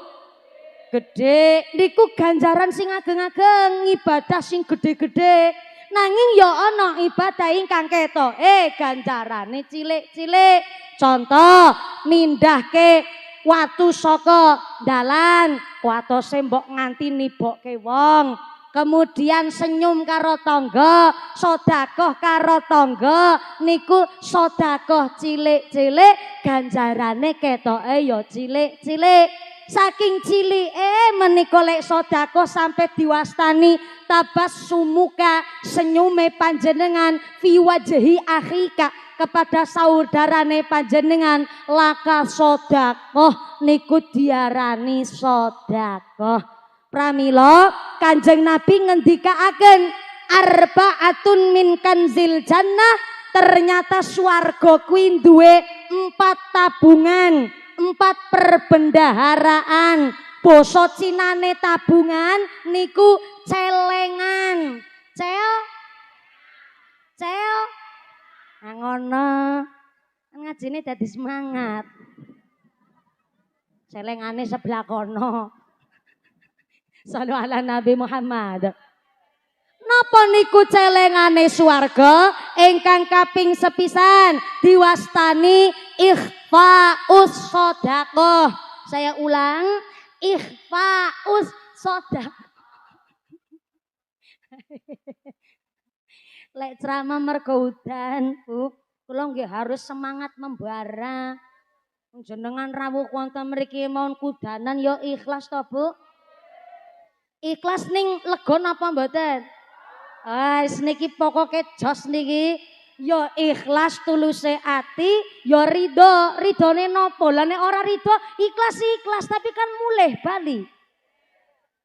gede. Niku ganjaran sing ageng-ageng, ibadah sing gede-gede. Nanging ya ana ibadah ingkang ketoke ganjarane cilik-cilik. Contoh, mindahke watu saka dalan, watose mbok nganti nibokke wong. Kemudian senyum karo tangga, sedekah karo tangga, niku sedekah cilik-cilik ganjarane ketoke ya cilik-cilik. Saking cilike menika lek sedekah sampai diwastani tabassumuka, senyume panjenengan fi wajhi akhika, kepada saudarane panjenengan, laka sedekah niku diarani sedekah. Pramila Kanjeng Nabi ngendikaaken arbaatun min kanzil jannah, ternyata swarga kuwi duwe 4 tabungan, 4 perbendaharaan. Basa Cinane tabungan niku celengan. Cel. Ngono. Ngajine dadi semangat. Celengane sebelah kono. Sallu ala Nabi Muhammad. Napa niku celengane swarga ingkang kaping sepisan diwastani ikhfaus shadaqah. Saya ulang, ikhfaus shadaqah. Lek ceramah mergo udan, Bu, kula nggih harus semangat membara. Jenengan rawuh wonten mriki mawon kudanan ya ikhlas to, Bu? Ikhlas ning lega napa mboten? Niki pokoke jos niki ya ikhlas tuluse ati, ya ridho. Ridhone napa? Lah nek ora ridho ikhlas tapi kan mulih bali.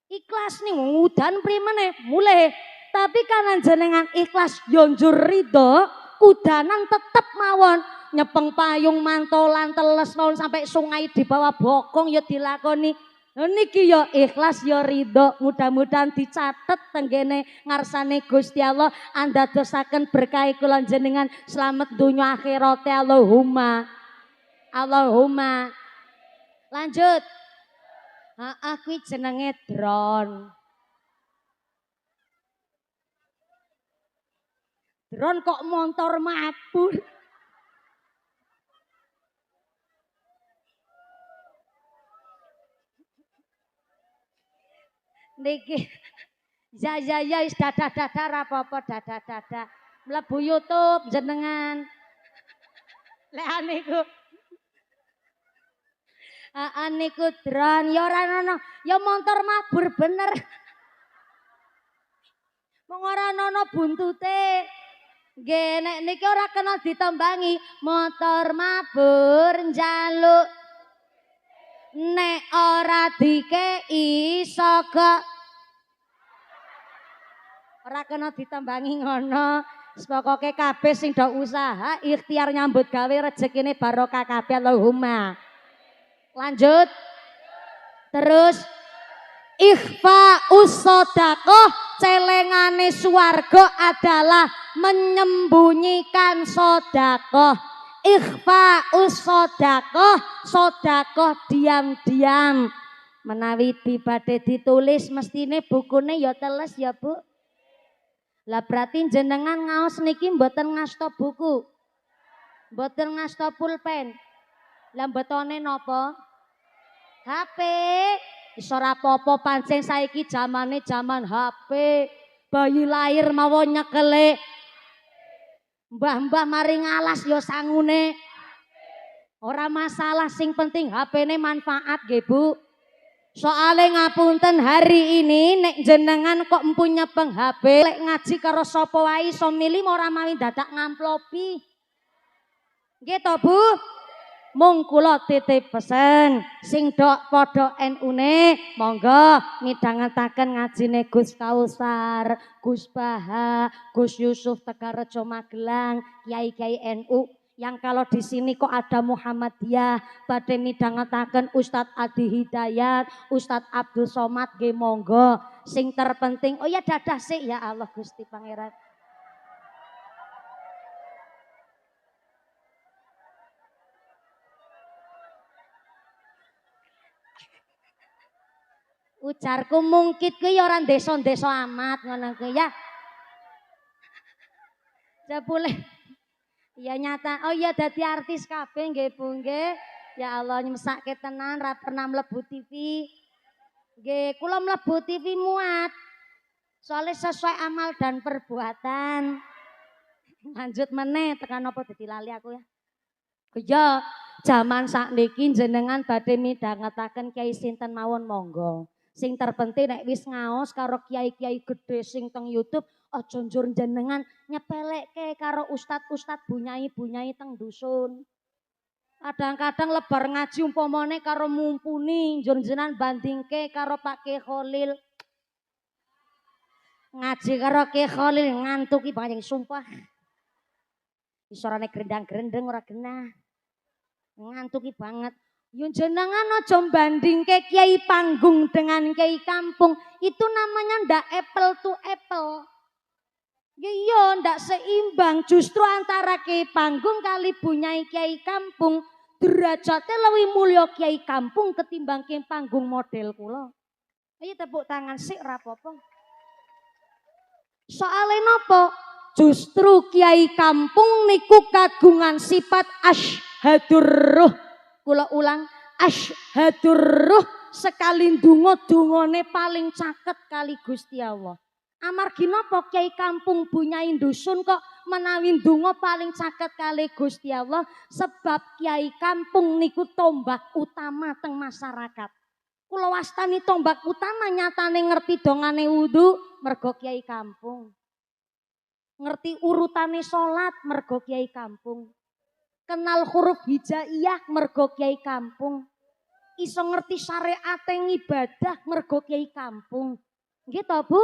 Ikhlas nih udan primene mulih. Tapi kan jenengan ikhlas yo njur ridho, udanan tetep mawon. Nyepeng payung mantolan teles mawon sampai sungai di bawah bokong ya dilakoni. Niki ya ikhlas ya ridho, mudah-mudahan dicatet tenggene ngarsane Gusti Allah andadosaken berkah kula jenengan slamet donya akhirat Allahumma. Allahumma. Lanjut. Kuwi jenenge drone. Drone kok motor mabur. Niki ya wis dadah apa-apa dadah. Mlebu YouTube jenengan. Lek aniku. Niku drone ya ora ono, ya motor mabur bener. Wong ora ono buntute. Nggih nek niki ora kena ditambangi motor mabur njaluk nek ora dikei saka ora kena ditambangi ngono. Pokoke kabeh sing do usaha ikhtiar nyambut gawe rezekine barokah kabeh Allahumma. Lanjut. Terus ikhfa usodaqoh, celengane swarga adalah menyembunyikan sodakoh. Ikhfa usodaqoh, sodakoh diam-diam. Menawi badhe ditulis mestine bukune ya teles ya Bu. Lah berarti jenengan ngaos niki mboten ngasta buku. Mboten ngasta pulpen. Lah mbetone napa? HP. Wis ora apa-apa pancen saiki zamane zaman HP. Bayi lahir mawon nyekele. Mbah-mbah mari ngalas ya sangune. Ora masalah sing penting HP-ne manfaat nggih Bu. Soale ngapunten hari ini nek jenengan kok empunya nyepeng HP lek ngaji karo sapa wae iso milih ora mawi dadak ngamplopi. Nggih to Bu? Mung kula titip pesen sing dok padha NU-ne monggo midhangetaken ngajine Gus Kausar, Gus Baha, Gus Yusuf Tegarrejo Magelang, kiai-kiai NU yang kalau di sini kok ada Muhammadiyah badhe midhangetaken Ustadz Adi Hidayat, Ustadz Abdul Somad nggih monggo. Sing terpenting oh ya dadah sik ya Allah Gusti Pangeran. Ujarku mungkit kuwi ya ora desa-desa amat ngono kuwi ya. Jebule ya nyata. Oh iya dadi artis kabeh nggih Bu nggih. Ya Allah nyemsake tenan ra pernah mlebu TV. Nggih, kula mlebu TV muat. Soalnya sesuai amal dan perbuatan. Lanjut meneh tekan apa dadi lali aku ya. Ya, zaman sakniki jenengan badhe midhangetaken Kiai sinten mawon monggo. Sing terpenting nek wis ngaos karo kiai-kiai gede sing teng YouTube aja njur jenengan nyepelekke karo ustad-ustad bunyai-bunyai teng dusun. Kadang-kadang lebar ngaji umpamane karo mumpuni njur jenengan bandingke karo Pak Ki Khalil. Ngaji karo Ki Khalil ngantuki banyak sumpah. Isorane grendang-grendeng ora genah. Ngantuki banget. Yo jenengan aja bandingke kiai panggung dengan kiai kampung. Itu namanya ndak apple to apple. Iya ndak seimbang. Justru antara kiai panggung kali bunyai kiai kampung derajatnya lebih mulia kiai kampung ketimbang kiai panggung model kula. Ayo tepuk tangan sik ora apa-apa. Soale napa? Justru kiai kampung niku kagungan sifat asyhadur ruh. Kula ulang, asyhadur ruh sekali ndonga dongane paling caket kali Gusti Allah. Amargi napa kiai kampung bunyai dusun kok menawi ndonga paling caket kali Gusti Allah sebab kiai kampung niku tombak utama teng masyarakat. Kula wastani tombak utama nyatane ngerti dongane wudu mergo kiai kampung. Ngerti urutane salat mergo kiai kampung. Kenal huruf hijaiyah mergo kiai kampung. Iso ngerti syariate ngibadah mergo kiai kampung. Nggih to, Bu?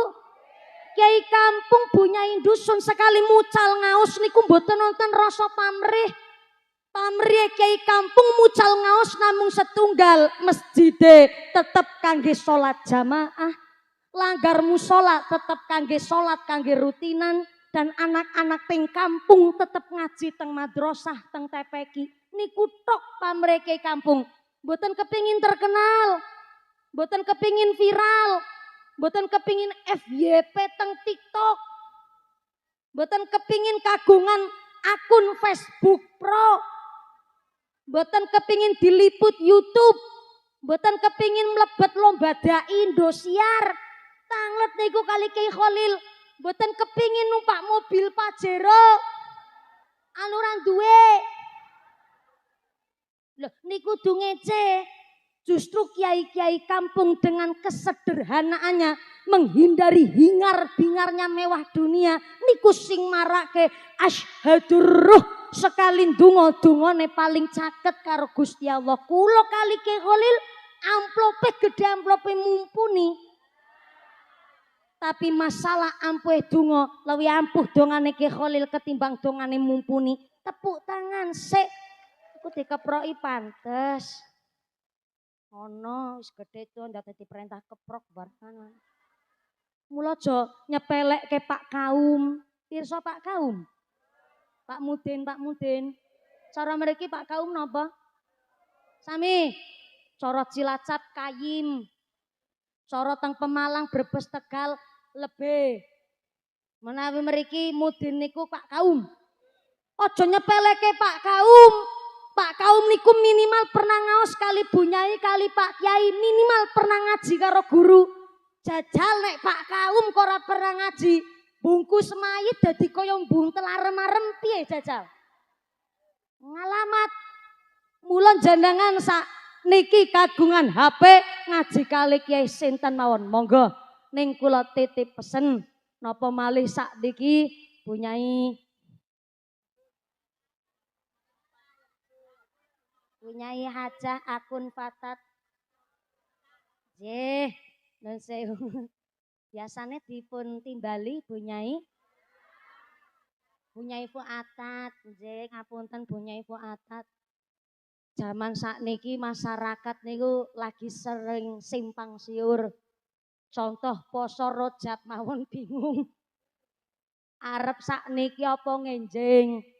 Kiai kampung bunyai dusun sekali mucal ngaos niku mboten nonton rasa pamrih. Pamrih kiai kampung mucal ngaos namung setunggal, masjide tetep kangge salat jamaah. Langgar musola tetep kangge salat kangge rutinan dan anak-anak teng kampung tetep ngaji teng madrasah teng TPQ. Niku tok pamrih kiai kampung. Mboten kepingin terkenal, mboten kepingin viral, mboten kepingin FYP teng TikTok, mboten kepingin kagungan akun Facebook Pro, mboten kepingin diliput YouTube, mboten kepingin mlebet lomba dai Indosiar. Tanglet niku kali Kiai Khalil, mboten kepingin numpak mobil Pajero, anuran duwe. Loh, niku du ngece. Justru kiai-kiai kampung dengan kesederhanaannya menghindari hingar-bingarnya mewah dunia. Niku sing marake asyhadur ruh sekali donga-dongane paling caket karo Gusti Allah. Kula kali Kiai Khalil amplope gede amplope mumpuni. Tapi masalah ampuh donga luwih ampuh dongane Kiai Khalil ketimbang dongane mumpuni. Tepuk tangan sik. Iku dikeproki pantes. Ono wis gedhe to ndak dadi perintah keprok barengan. Mula aja nyepelekke Pak Kaum. Pirsa Pak Kaum? Pak Mudin, Pak Mudin. Cara mriki Pak Kaum napa? Sami. Cara Cilacap Kayim. Cara teng Pemalang Brebes Tegal Lebe. Menawi mriki Mudin niku Pak Kaum. Aja nyepelekke Pak Kaum. Pak Kaum niku minimal pernah ngaos kali bunyai kali Pak Kiai, minimal pernah ngaji karo guru. Jajal nek Pak Kaum kok ora pernah ngaji, bungkus mayit dadi kaya mbuntel arem-arem piye jajal? Ngalamat. Mula jenengan sak niki kagungan HP ngaji kali Kiai sinten mawon. Monggo ning kula titip pesen napa malih sak niki bunyai Bunyai Hajah akun Fatat. Nggih, nun sewu. Biasane dipun timbali Bunyai Fuatat. Nggih, ngapunten Bunyai Fuatat. Zaman sakniki masyarakat niku lagi sering simpang siur. Contoh poso Rojab mawon bingung. Arep sakniki apa ngenjing?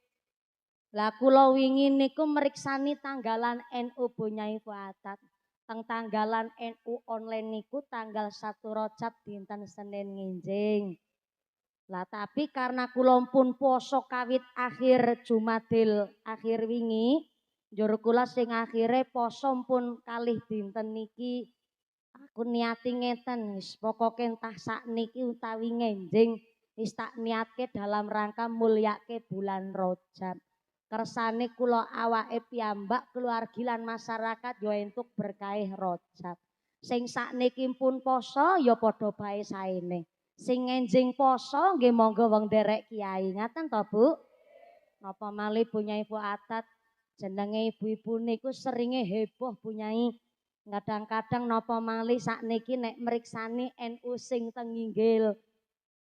Lah kula wingi niku meriksani tanggalan NU Bunyai Fuatat. Teng tanggalan NU online niku tanggal 1 Rajab dinten Senin nginjing. Lah tapi karena kula pun poso kawit akhir Jumadil akhir wingi, njur kula sing akhire poso pun kalih dinten niki aku niati ngeten wis pokoke entah sakniki utawi ngenjing wis tak niatke dalam rangka mulyake bulan Rajab. Kersane kula awake piyambak keluargi lan masyarakat yo entuk berkah Rajab. Sing sakniki pun poso ya padha bae saene. Sing ngenjing poso nggih monggo wong derek kiai. Ngaten to, Bu? Napa malih Bunyai Fuatat jenenge ibu-ibu niku seringe heboh Bunyai. Kadang-kadang napa malih sakniki nek mriksani NU sing teng inggil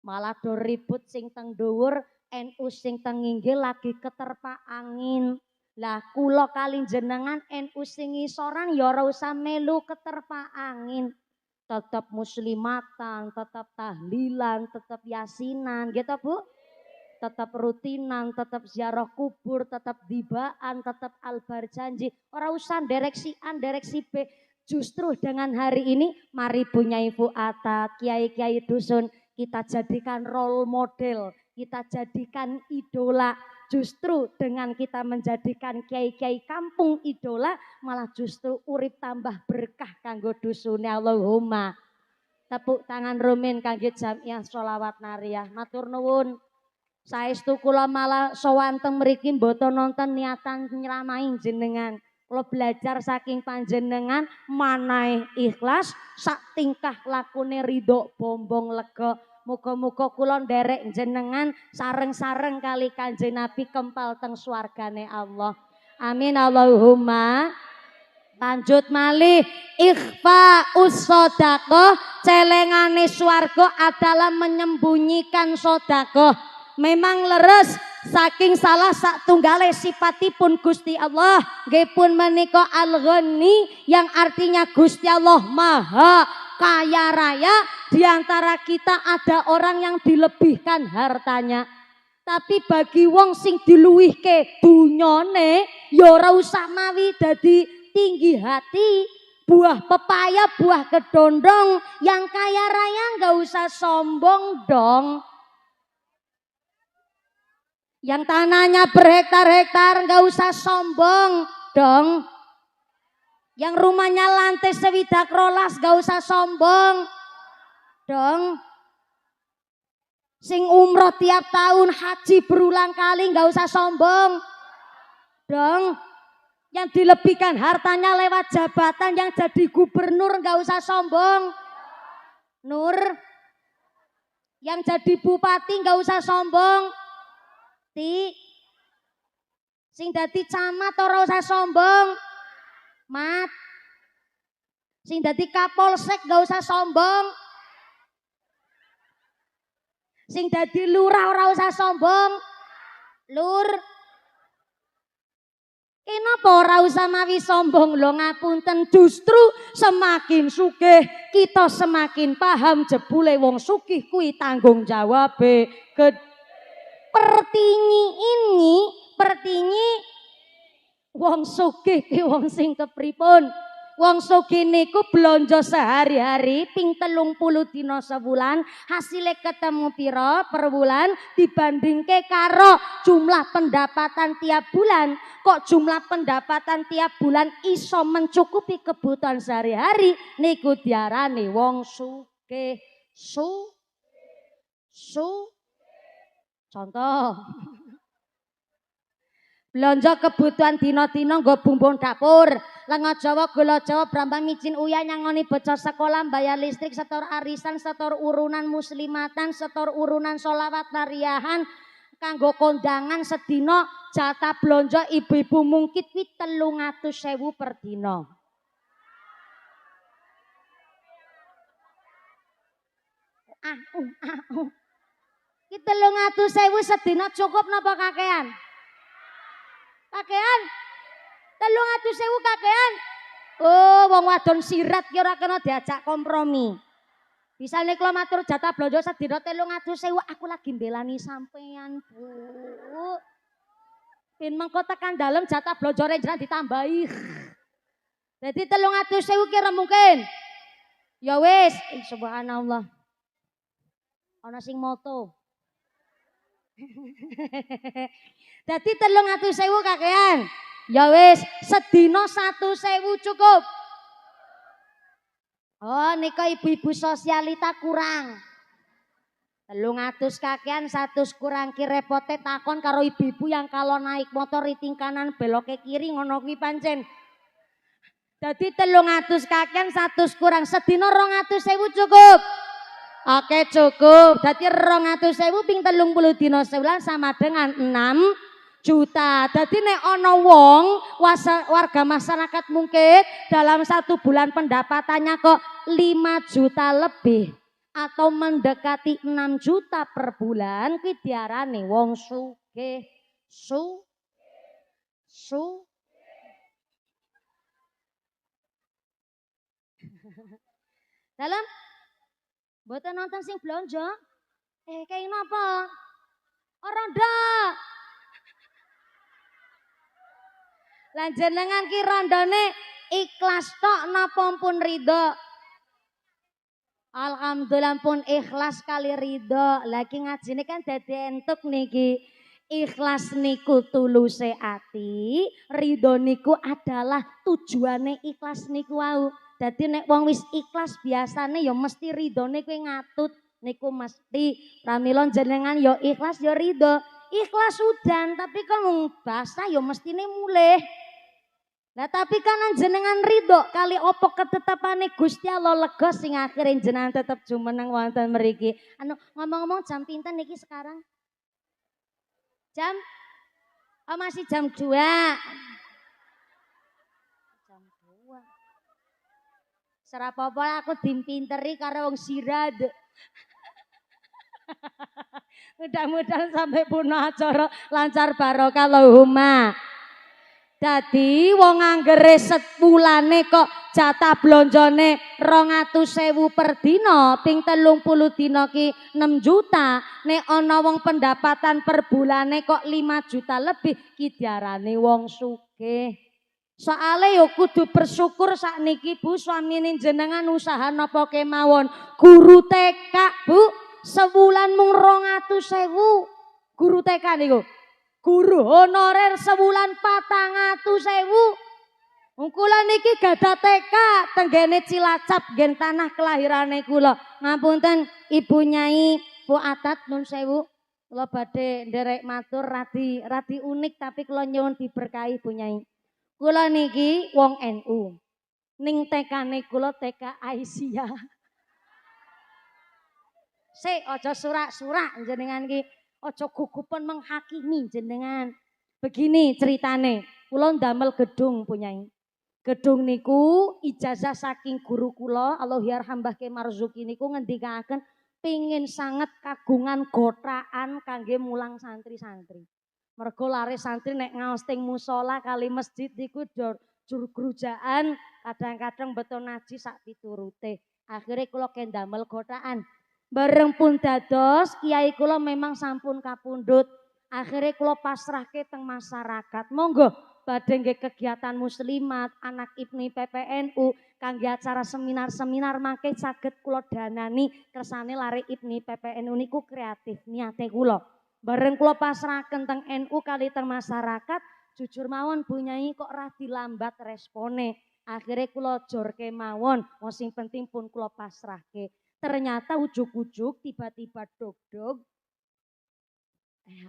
malah do ribut sing teng dhuwur. NU sing teng inggil lagi keterpa angin. Lah kula kali jenengan NU sing ngisoran ya ora usah melu keterpa angin. Tetap muslimatan, tetap tahlilan, tetap yasinan, gitu Bu. Tetap rutinan, tetap ziarah kubur, tetap dibaan, tetap albar janji. Ora usah direksi A, direksi B. Justru dengan hari ini mari Bunyai Fuatat, kiai-kiai dusun kita jadikan role model. Kita jadikan idola, justru dengan kita menjadikan kiai-kiai kampung idola, malah justru urip tambah berkah kanggo dusune. Allahumma. Tepuk tangan rumin kangge Jamiah Sholawat Nariyah. Matur nuwun. Saestu kula malah sowan teng mriki mboten nonton niatan nyramai jenengan. Kula belajar saking panjenengan manahe ikhlas, sak tingkah lakune ridho bombong lega. Muga-muga kula nderek jenengan sareng-sareng kali Kanjeng Nabi kempal teng swargane Allah. Amin Allahumma. Lanjut malih, ikhfa usodaqoh, celengane swarga adalah menyembunyikan sedekah. Memang leres saking salah satunggale sifatipun Gusti Allah nggih pun menika Al-Ghani yang artinya Gusti Allah Maha kaya raya. Di antara kita ada orang yang dilebihkan hartanya. Tapi bagi wong sing diluwihke dunyane ya ora usah mawi dadi tinggi hati. Buah pepaya, buah kedondong, yang kaya raya nggak usah sombong dong. Yang tanahnya berhektar-hektar nggak usah sombong dong. Yang rumahnya lantai sewidak rolas nggak usah sombong dong. Sing umroh tiap tahun, haji berulang kali nggak usah sombong dong. Yang dilebihkan hartanya lewat jabatan, yang jadi gubernur nggak usah sombong Nur. Yang jadi bupati nggak usah sombong Ti. Sing dadi camat ora usah sombong Mat. Sing dadi kapolsek nggak usah sombong. Sing dadi lurah ora usah sombong Lur. Kenapa ora usah mawi sombong lho ngapunten. Justru semakin sugih kita semakin paham jebule wong sugih kuwi tanggung jawabe pertingi wong sugih ki wong sing kepripun. Wong sugih niku blonjo sehari-hari ping 30 dina sebulan, hasilnya ketemu piro per bulan dibandingke karo jumlah pendapatan tiap bulan. Kok jumlah pendapatan tiap bulan iso mencukupi kebutuhan sehari-hari, niku diarani wong sugih. Contoh belanja kebutuhan dina-dina nggo bumbung dapur, lenga Jawa, gula Jawa, brambang micin uyah, nyangoni bocah sekolah, bayar listrik, setor arisan, setor urunan muslimatan, setor urunan sholawat nariyahan, kanggo kondangan sedina jatah belanja ibu-ibu mungkit kuwi 300.000 per dina. Ki 300.000 sedina cukup napa kakean? Kakean? 300.000 kakean? Oh, wong wadon sirat ki ora kena diajak kompromi. Bisa nek kula matur jatah blonjo sedina 300.000, aku lagi mbelani sampean, Bu. Ben mengko tekan dalem jatah blonjo renjeran ditambahi. Dadi 300.000 ki ora mungkin. Ya wis, subhanallah. Ana sing moto. Dadi 300.000 kakean. Ya wis, sedina 1.000 cukup. Oh, nika ibu-ibu sosialita kurang. 300 kakean 100 kurang ki repote takon karo ibu-ibu yang kalau naik motor riting kanan beloke kiri ngono kuwi pancen. Dadi 300 kakean 100 kurang sedina 200.000 cukup. Oke cukup. Dadi 200.000 ping 30 dina sebulan sama dengan 6 juta. Dadi nek ana wong warga masyarakat mungkin dalam 1 bulan pendapatannya kok 5 juta lebih atau mendekati 6 juta per bulan, kuwi diarani wong sugih. Dalam mboten nonton sing blonjo. Kayak napa? Ora ndak. Lan jenengan ki randane ikhlas tok napa pun ridho? Alhamdulillah pun ikhlas kali ridho. Lagi ngajine kan dadi entuk niki. Ikhlas niku tuluse ati, ridho niku adalah tujuane ikhlas niku wau. Dadi nek wong wis ikhlas biasane ya mesti ridhone kuwi ngatut niku mesti. Pramila jenengan ya ikhlas ya ridho. Ikhlas udan tapi kan basah ya mestine mulih. Lah tapi kan jenengan ridho kali opo ketetapane Gusti Allah lega sing akhire jenengan tetep jumeneng wonten mriki. Anu ngomong-ngomong jam pinten niki sekarang? Jam masih jam 2. Jam 2. Serapopo aku dimpinteri karo wong sirad. Mudah-mudahan sampai punah acara lancar barokah Allahumma. Dadi wong anggere setulane kok jatah blonjone 200.000 per dina ping 30 dina ki 6 juta nek ana wong pendapatan per bulane kok 5 juta lebih ki diarani wong sugih. Soale yo kudu bersyukur sakniki Bu swamine jenengan usaha napa kemawon guru TK Bu sebulan mung 200.000 guru TK niku. Guru honorer sebulan 400.000. Kula niki gadah TK tenggene Cilacap gen tanah kelahirane kula. Ngapunten Ibu Nyai Bu Atat nun sewu. Kula badhe nderek matur radi unik tapi kula nyuwun diberkahi Bu Nyai. Kula niki wong NU. Ning TK-ne kula TK Aisyah. Sik aja surak-surak jenengan iki. Ojo gugupan menghakimi jenengan. Begini ceritane, kula ndamel gedung punyai. Gedung niku ijazah saking guru kula, Allah yarham Mbah Ki Marzuki niku ngendikaken pingin sangat kagungan gotraan kangge mulang santri-santri. Mergo lare santri nek ngaos teng musala kali masjid niku jur grujaan, kadang-kadang beton najis sak piturute. Akhire kula kendamel gotraan. Bareng pun dados kiai kula memang sampun kapundhut. Akhirnya kula pasrahke teng masyarakat. Monggo badhe nggih kegiatan muslimat, anak IPNI PPNU kangge acara seminar-seminar mangke saged kula danani kersane lare IPNI PPNU niku kreatif niate kula. Bareng kula pasrahaken teng NU kali teng masyarakat, jujur mawon Bu Nyai kok ra dilambat respone. Akhirnya kula jorke mawon, wong sing penting pun kula pasrahke. Ternyata ujuk-ujuk tiba-tiba dog-dog.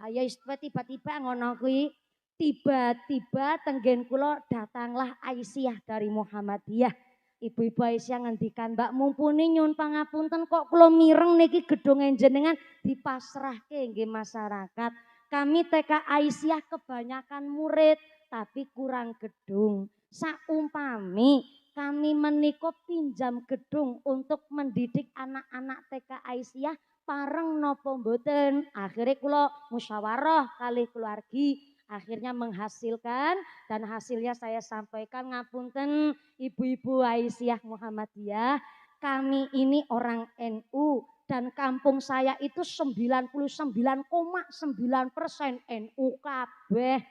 Ayo tiba-tiba ngono kuwi. Tiba-tiba tenggen kula datanglah Aisyah dari Muhammadiyah. Ibu-ibu Aisyah ngendikan, "Mbak mumpuni nyuwun pangapunten kok kula mireng niki gedung jenengan dipasrahke nggih masyarakat. Kami TK Aisyah kebanyakan murid tapi kurang gedung. Saumpami kami menika pinjam gedung untuk mendidik anak-anak TK Aisyah pareng napa mboten." Akhirnya kula musyawarah kali keluargi, akhirnya menghasilkan dan hasilnya saya sampaikan, ngapunten Ibu-ibu Aisyah Muhammadiyah, kami ini orang NU dan kampung saya itu 99,9% NU kabeh.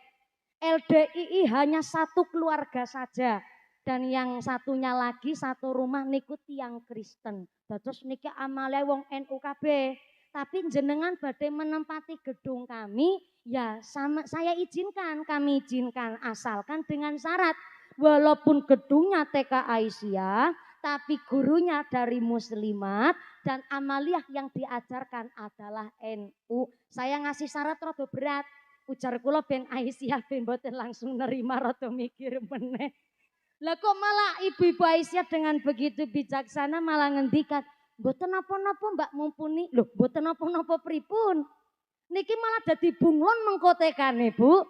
LDII hanya satu keluarga saja. Dan yang satunya lagi satu rumah niku tiang Kristen. Dados niki amale wong NU KB. Tapi jenengan badhe menempati gedung kami, ya sama saya izinkan, kami izinkan asalkan dengan syarat walaupun gedungnya TK Aisyah, tapi gurunya dari muslimat dan amaliyah yang diajarkan adalah NU. Saya ngasih syarat rada berat. Ujar kula ben Aisyah ben mboten langsung nerima rada mikir meneh. Lah kok malah ibu-ibu Aisyah dengan begitu bijaksana malah ngendikan, "Mboten napa-napa Mbak mumpuni." Loh, mboten napa-napa pripun? Niki malah dadi bunglon mengko tekane, Bu.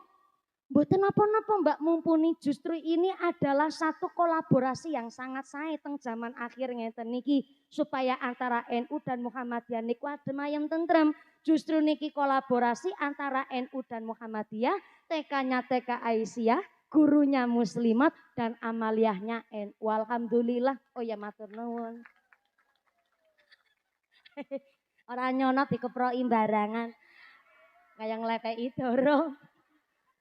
Mboten napa-napa Mbak mumpuni, justru ini adalah satu kolaborasi yang sangat sae teng zaman akhir ngeten niki supaya antara NU dan Muhammadiyah niku adem ayem tentrem. Justru niki kolaborasi antara NU dan Muhammadiyah, TK-nya TK Aisyah, gurunya muslimat dan amaliyahnya NU. Alhamdulillah. Oh ya matur nuwun. Ora nyono dikeproki barangan. Kayak nglepeki doro.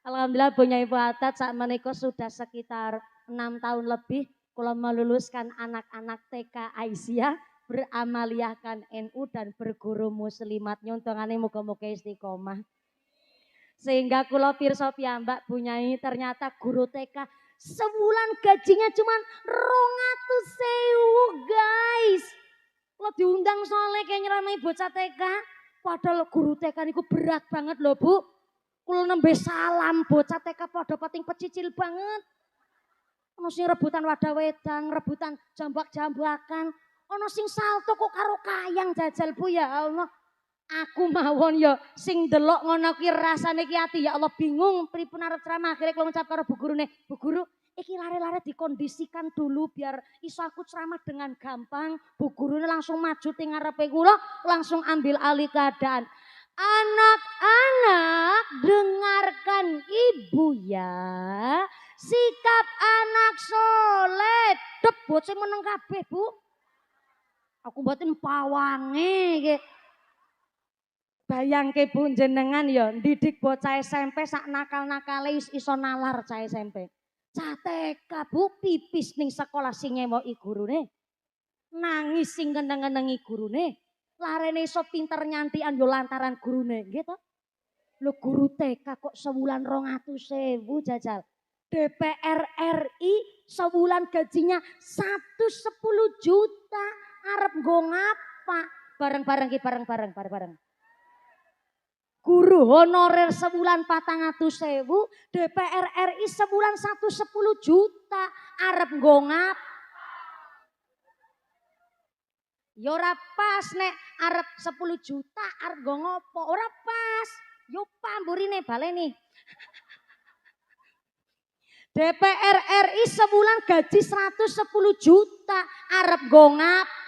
Alhamdulillah punya Ibu Atat saat menikah sudah sekitar 6 tahun lebih kula meluluskan anak-anak TK Aisyah, beramaliyahkan NU dan berguru muslimat. Nyontongane muga-muga istiqomah. Sehingga kula pirsa piyambak Bu Nyai ternyata guru TK sebulan gajinya cuma 200.000 guys. Kula diundang soalnya kayak nyeramai bocah TK. Padahal guru TK niku berat banget loh Bu. Kula nembe salam bocah TK pada pating pecicil banget. Ono sing rebutan wadah wedang, rebutan jambak-jambakan, ono sing salto kok karo kayang jajal Bu ya Allah. Aku mawon ya sing delok ngono ki rasane ki ati ya Allah bingung pripun arep ceramah akhire kula ngucap karo Bu Gurune, Bu Guru iki lare-lare dikondisikan dulu biar iso aku ceramah dengan gampang. Bu Gurune langsung maju ting ngarepe kula, langsung ambil alih keadaan. Anak-anak dengarkan ibu ya. Sikap anak soleh. Dep bocah meneng kabeh Bu. Aku mboten pawange nggih. Bayangke Bu jenengan ya didik bocah SMP sak nakal-nakale iso nalar cah SMP. Cah TK Bu pipis ning sekolah sing nyewoki gurune. Nangis sing ngeneng-ngenengi gurune. Larene iso pinter nyantian yo lantaran gurune, nggih to? Lho guru TK kok sewulan 200.000 jajal. DPR RI sebulan gajinya 110 juta. Arep nggo ngapa? Bareng-bareng ki bareng-bareng. Guru honorer sebulan 400.000, DPR RI sebulan 110 juta. Arep nggo ngapa? Ya ora pas nek arep 10 juta arep nggo ngopo? Ora pas. Yo pamburine baleni. DPR RI sebulan gaji 110 juta. Arep nggo ngapa?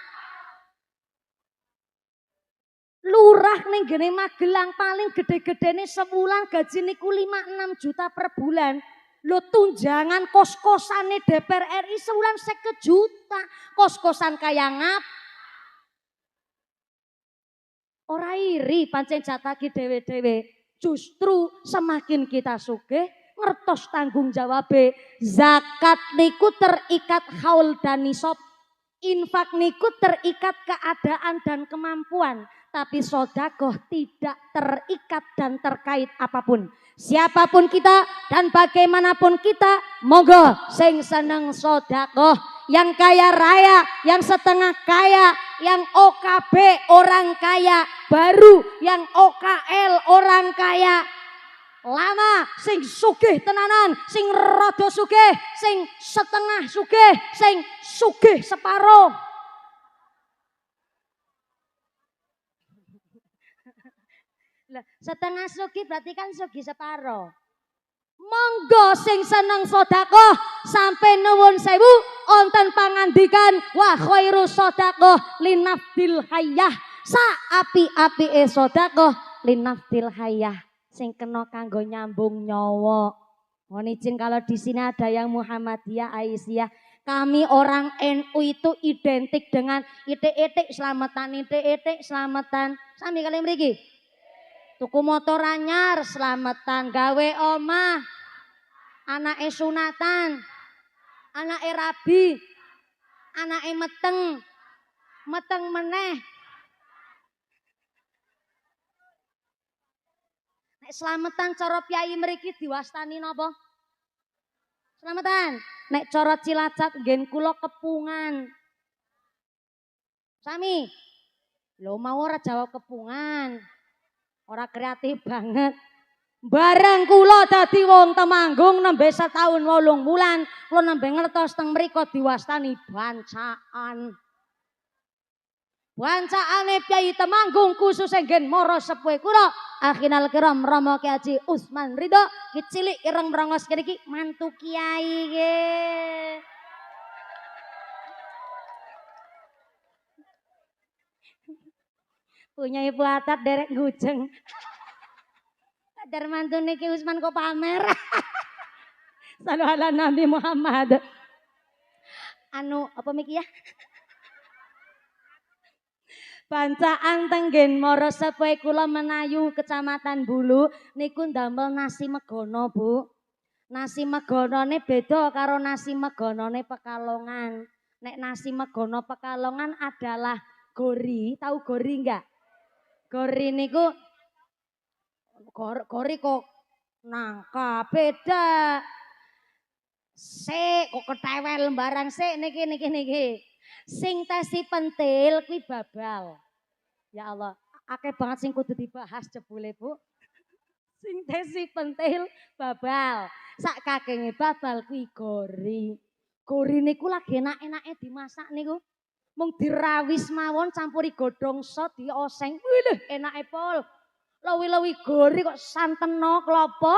Lurah ning gene Magelang paling gede-gedene sebulan gaji niku 5-6 juta per bulan. Lho tunjangan kos-kosane DPR RI sebulan 50 juta. Kos-kosan kaya ngap. Ora iri pancen jataki dewe-dewe. Justru semakin kita sugih ngertos tanggung jawabe. Zakat niku terikat haul dan nisab. Infak niku terikat keadaan dan kemampuan. Tapi sodakoh tidak terikat dan terkait apapun. Siapapun kita dan bagaimanapun kita, monggo sing seneng sodakoh. Yang kaya raya, yang setengah kaya, yang OKB orang kaya, baru yang OKL orang kaya. Lama sing sugih tenanan, sing rada sugih, sing setengah sugih, sing sugih separo. Lah, setengah sugih berarti kan sugih separo. Monggo sing seneng sedekah sampai nuwun sewu onten pangandikan wa khairu sedekah linafdil hayyah. Sa api-apike sedekah linafdil hayyah sing kena kanggo nyambung nyawa. Mohon izin kalau di sini ada yang Muhammadiyah Aisyah. Kami orang NU itu identik dengan itik-itik selamatan, itik-itik selamatan. Sami kalian mriki. Tuku motor anyar selamatan, gawe omah, anake sunatan, anake rabi, anake meteng, meteng meneh. Nek selamatan cara piyai mriki diwastani napa? Selamatan. Nek cara Cilacap nggen kula kepungan. Sami. Lho mau ora jawab kepungan. Ora kreatif banget. Barang kula dadi wong Temanggung nembe setahun 8 wulan, kula nembe ngertos teng mriko diwastani bancaan. Bancaane Kyai Temanggung khusus nggen mara sepuhe kula. Akhinal kiram Rama Kyai Haji Usman Ridho, ki cilik ireng brongos kene iki mantu kiai nggih. Punya ibu atat derek gujeng. Kadar mantune Ki Usman kok pamer. Salu ala Nabi Muhammad. Anu apa miki ya? Bancaan tenggen mara sepuhe kula Menayu Kecamatan Bulu niku ndamel nasi megono, Bu. Nasi megonone beda karo nasi megonone Pekalongan. Nek nasi megono Pekalongan adalah gori, tahu gori enggak? Gori niku gori kok nangka beda. Sik kok ketewel lembaran sik niki. Sing tesi pentil kuwi babal. Ya Allah, akeh banget sing kudu dibahas jebule, Bu. Sing tesi pentil babal. Sak kakenge babal kuwi gori. Gori niku lagi enak-enake dimasak niku. Mung dirawis mawon campuri godhong sot dioseng. Wih, enake pol. Lewi-lewi gori kok santeno klopo,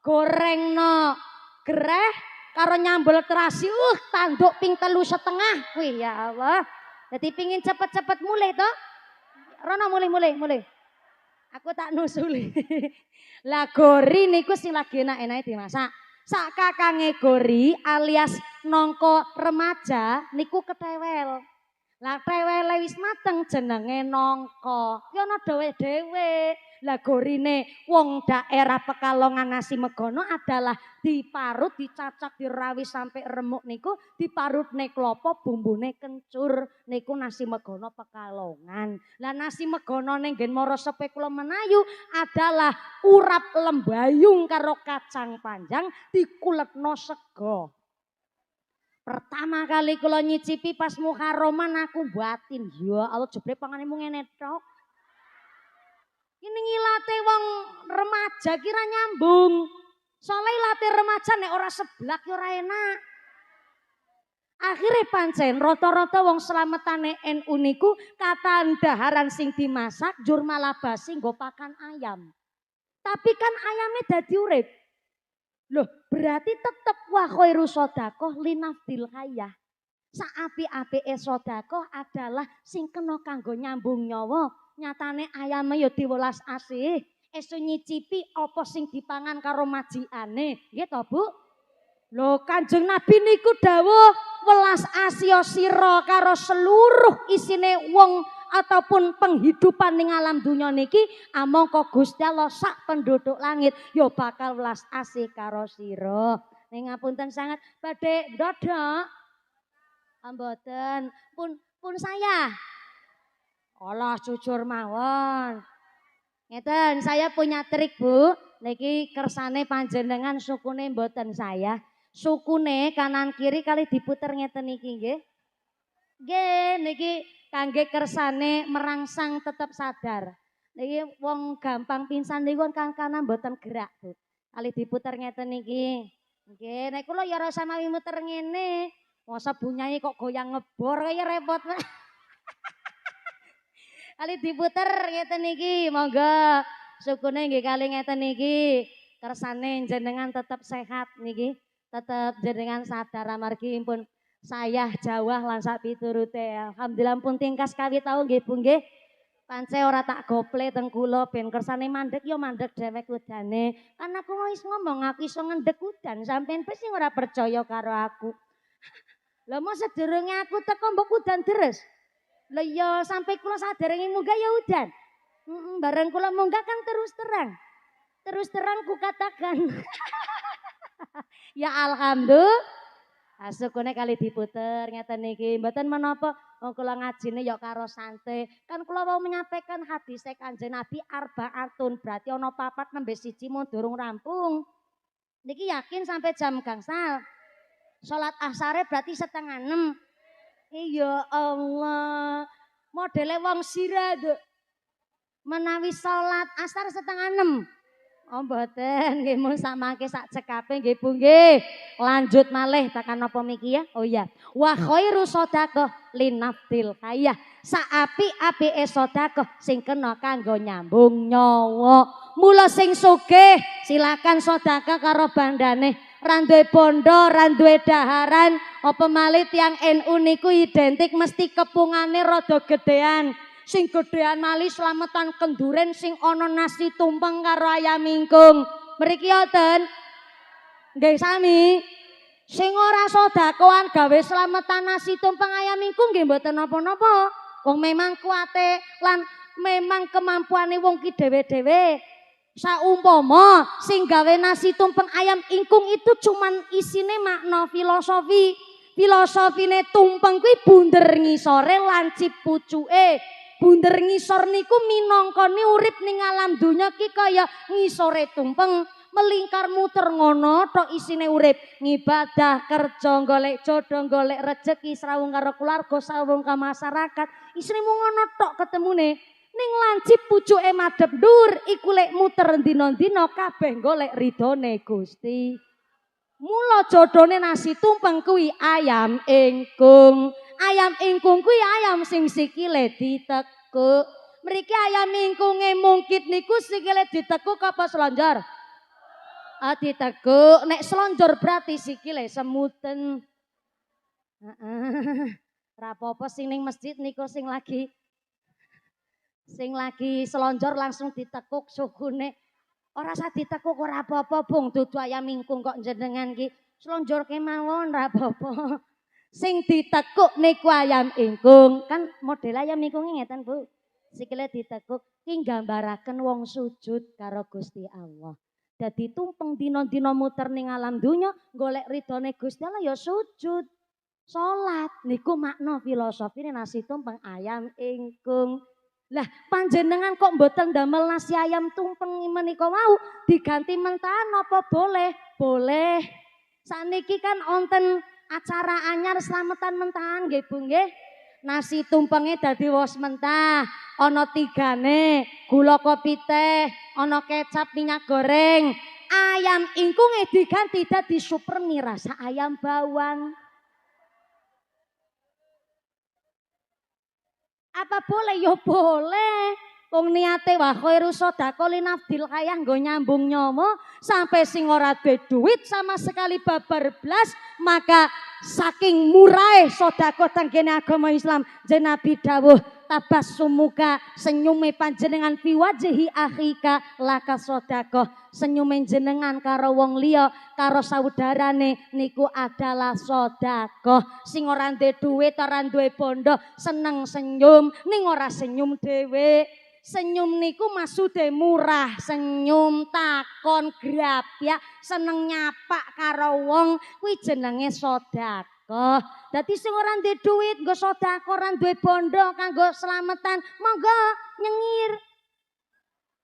gorengno greh karo nyambel terasi. Tanduk ping 3,5. Wih ya Allah. Jadi pingin cepet-cepet mulai toh. Rono mulai. Aku tak nusuli. Lah gori niku sing lagi enak-enake dimasak. Sak kakange gori alias nongko remaja niku ketewel. Lah tewele wis mateng jenenge nongko. Ki ana dhewe-dhewe. Lah gorine wong daerah Pekalongan Nasi Megono adalah diparut, dicacak, dirawis sampai remuk niku, diparutne klopo, bumbune kencur. Niku Nasi Megono Pekalongan. Lah Nasi Megono ning nggen Morosepe kula Menayu adalah urap lembayung karo kacang panjang dikuletno sego. Pertama kali kula nyicipi pas Muharraman aku batin, ya Allah jebre pangane mung ngene tok. Ini ngilate wong remaja kira nyambung. Soale ilate remaja nek ora seblak ya ora enak. Akhirnya pancen rata-rata wong slametane NU niku katandaharan sing dimasak jur malah basi nggo pakan ayam. Tapi kan ayamnya dadi urip. Loh, berarti tetep wa khairu sedekah linafdil hayah. Saapi-apike sedekah adalah sing kena kanggo nyambung nyawa. Nyatane ayame ya diwelas asih. Esuk nyicipi apa sing dipangan karo majiane. Nggih to, Bu? Lho, Kanjeng Nabi niku dawuh welas asih sira karo seluruh isine wong ataupun penghidupan ning alam dunya niki amangka Gusti Allah sak penduduk langit ya bakal welas asih karo sira. Ning ngapunten sangat badhe ndodok. Mboten, pun saya. Allah jujur mawon. Ngeten, saya punya trik, Bu. Niki kersane panjenengan sukune mboten saya. Sukune kanan kiri kali diputer ngeten iki nggih. Nggih, niki kangge kersane merangsang tetap sadar. Niki wong gampang pingsan niku kan kanan mboten gerak, Bu. Kali diputer ngeten iki. Nggih, nek kula ya ora usah mawi muter ngene. Masa bunyai kok goyang ngebor kaya repot. Kali diputer ngeten iki, monggo. Sukune nggih kali ngeten iki. Kersane jenengan tetap sehat niki. Tetap jenengan sadar amargi pun saya Jawa lan sak piturute. Alhamdulillah pun tingkas kawit tau nggih Bu nggih. Pance ora tak gople teng kula ben kersane mandek ya mandek dhewek udane. Kan aku wis ngomong aku iso ngendek udan sampean wis sing ora percaya karo aku. Lah mau sedurunge aku teko mbok udan deres. Lah ya sampai kula saderenge munggah ya udan. Bareng kula munggah kan terus terang. Terus terang ku katakan. Ya alhamdulillah. Asukune kali diputer ngeten iki mboten menapa wong kula ngajine ya karo santai. Kan kula mau menyampaikan hadis Kanjeng Nabi arbaatun berarti ana 4 nembe 1 mun durung rampung. Niki yakin sampai jam gangsal. Salat asare berarti 5:30. Iya Allah. Modele wong sirah menawi salat asar 5:30. Oh mboten, nggih mun samangke sak cekape nggih Bu nggih. Lanjut malih tekan napa miki ya? Oh iya. Wa khairu sedekah linafdil hayah. Saapi-apike sedekah sing kena kanggo nyambung nyawa. Mula sing sugih silakan sedekah karo bandane. Ra duwe bondo, ra duwe daharan, apa malih tiyang NU niku identik mesti kepungane rada gedean. Sing gedean malih slametan kenduren sing ana nasi tumpeng karo ayam ingkung. Mriki ngoten. Nggih sami. Sing ora sedekahan gawe slametan nasi tumpeng ayam ingkung nggih mboten napa-napa. Wong memang kuate lan memang kemampuane wong ki dhewe-dhewe. Saumpama sing gawe nasi tumpeng ayam ingkung itu cuman isine makna filosofi. Filosofine tumpeng kuwi bunder ngisore lancip pucuke. Bunder ngisor niku minangkane urip ning alam donya ki kaya ngisore tumpeng, melingkar muter ngono tok isine urip, ngibadah, kerja, golek jodoh, golek rejeki, srawung karo keluarga, srawung ka masyarakat. Isine mung ngono tok ketemune. Ning lancip pucuke madhep ndur iku lek muter dina-dina kabeh golek ridone Gusti. Mula jodhone nasi tumpeng kuwi ayam ingkung. Ayam ingkung kuwi ayam sing sikile ditekuk. Mriki ayam ingkunge mungkit niku sikile ditekuk apa slonjor? Ditekuk. Nek slonjor berarti sikile semuten. Heeh. Ora apa-apa sing ning masjid niku sing lagi selonjor langsung ditekuk sukune. Ora usah ditekuk ora apa-apa, Bung. Dudu ayam ingkung kok jenengan ki. Slonjorke mawon ora apa-apa. Sing ditekuk niku ayam ingkung. Kan model ayam ingkunge ngeten, Bu. Sikile ditekuk ki nggambaraken wong sujud karo Gusti Allah. Dadi tumpeng dina-dina muter ning alam donya golek ridhone Gusti Allah ya sujud. Salat niku makna filosofine nasi tumpeng ayam ingkung. Lah panjenengan kok mboten damel nasi ayam tumpeng menika wau diganti mentahan apa boleh? Boleh. Saniki kan wonten acara anyar slametan mentahan nggih Bu nggih. Nasi tumpenge dadi wos mentah, ana tigane, gula kopi teh, ana kecap minyak goreng. Ayam ingkunge diganti dadi super mie rasa ayam bawang. Apa boleh? Ya boleh. Wong niate wa khairu sedekah linafdil kaya nggo nyambung nyomo sampai sing ora duwe duit sama sekali babar blas, maka saking murahe sedekah tenggene agama Islam jeneng Nabi dawuh tabassumuka senyume panjenengan fi wajhi akhika laka sedekah. Senyume jenengan karo wong liya karo saudarane niku adalah sedekah. Sing ora duwe duit ora duwe bondo seneng senyum ning ora senyum dhewe. Senyum niku maksude murah, senyum takon grapyak, seneng nyapa karo wong kuwi jenenge sedekah. Dadi sing ora duwe duit nggo sedekah, ora duwe bondo kanggo slametan, monggo nyengir.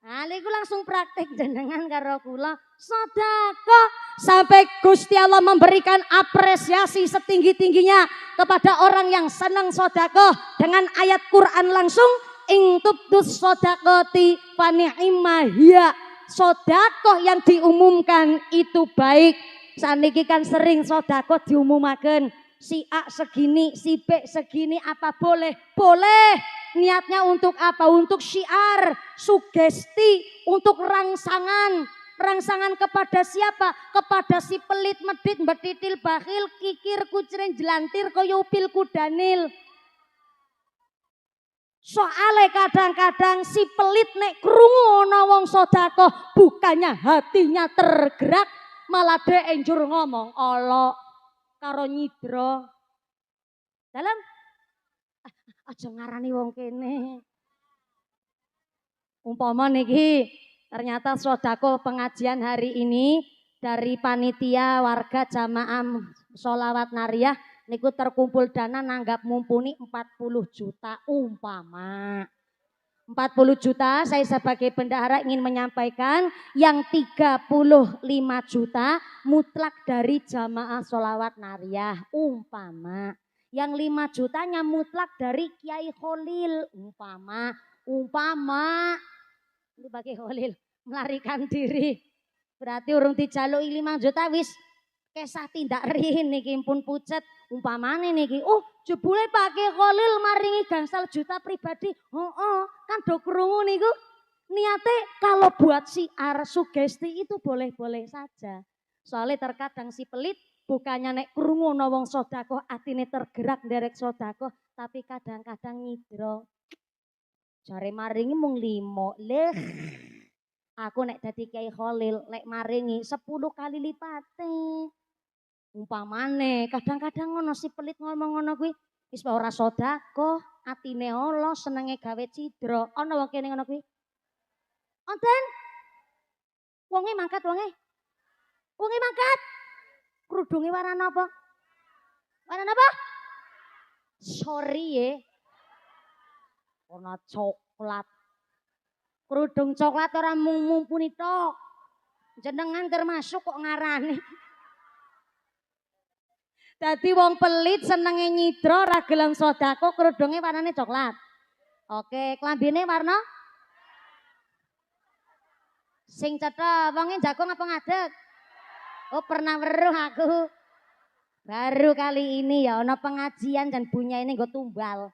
Nah, niku langsung praktek jenengan karo kula sedekah sampai Gusti Allah memberikan apresiasi setinggi-tingginya kepada orang yang senang sedekah dengan ayat Quran langsung ing tubdus shadaqati fa ni'ma hiya. Sedekah yang diumumkan itu baik. Saniki kan sering sedekah diumumaken. Si A segini, si B segini, apa boleh? Boleh. Niatnya untuk apa? Untuk syiar, sugesti, untuk rangsangan. Rangsangan kepada siapa? Kepada si pelit, medit, mbetitil, bakhil, kikir, kucring, jelantir, kaya upil kudanil. Soale kadang-kadang si pelit nek krungu ana wong sedekah bukannya hatinya tergerak malah dhek njur ngomong Allah karo nyidra. Dalam aja ngarani wong kene. Umpama niki ternyata sedekah pengajian hari ini dari panitia warga jamaah sholawat nariyah niku terkumpul dana nanggap mumpuni 40 juta umpama. 40 juta saya sebagai bendahara ingin menyampaikan yang 35 juta mutlak dari jamaah sholawat nariyah umpama. Yang 5 jutanya mutlak dari Kiai Kholil umpama. Ini bagi Kholil melarikan diri. Berarti urung dijaluki 5 juta wis kesah tindak rihin niki pun pucet umpamane niki jebule Pak Kholil maringi gangsal juta pribadi kan do krungu niku niate kalau buat syiar sugesti itu boleh-boleh saja soalnya terkadang si pelit bukannya nek krungu ana wong sedekah atine tergerak nderek sedekah tapi kadang-kadang nyidra jare maringi mung 5 leh aku nek dadi Kiai Kholil nek maringi 10 kali lipate. Umpamane kadang-kadang ngono si pelit ngomong ngono kuwi wis ora sedekah, atine Allah senenge gawe cidra. Ana wong kene ngono kuwi. Wonten? Wonge mangkat wonge. Wonge mangkat. Krudunge warna apa? Warna apa? Sorry ya. Warna coklat. Kerudung coklat ora mumpuni tok. Jenengan termasuk kok ngarani. Dadi wong pelit senenge nyidra ora gelem sedekah kerudunge warnane coklat. Oke, klambine warna sing cetha wonge jagung apa ngadeg? Oh pernah weruh aku. Baru kali ini ya ana pengajian dan bunyi ini gue tumbal.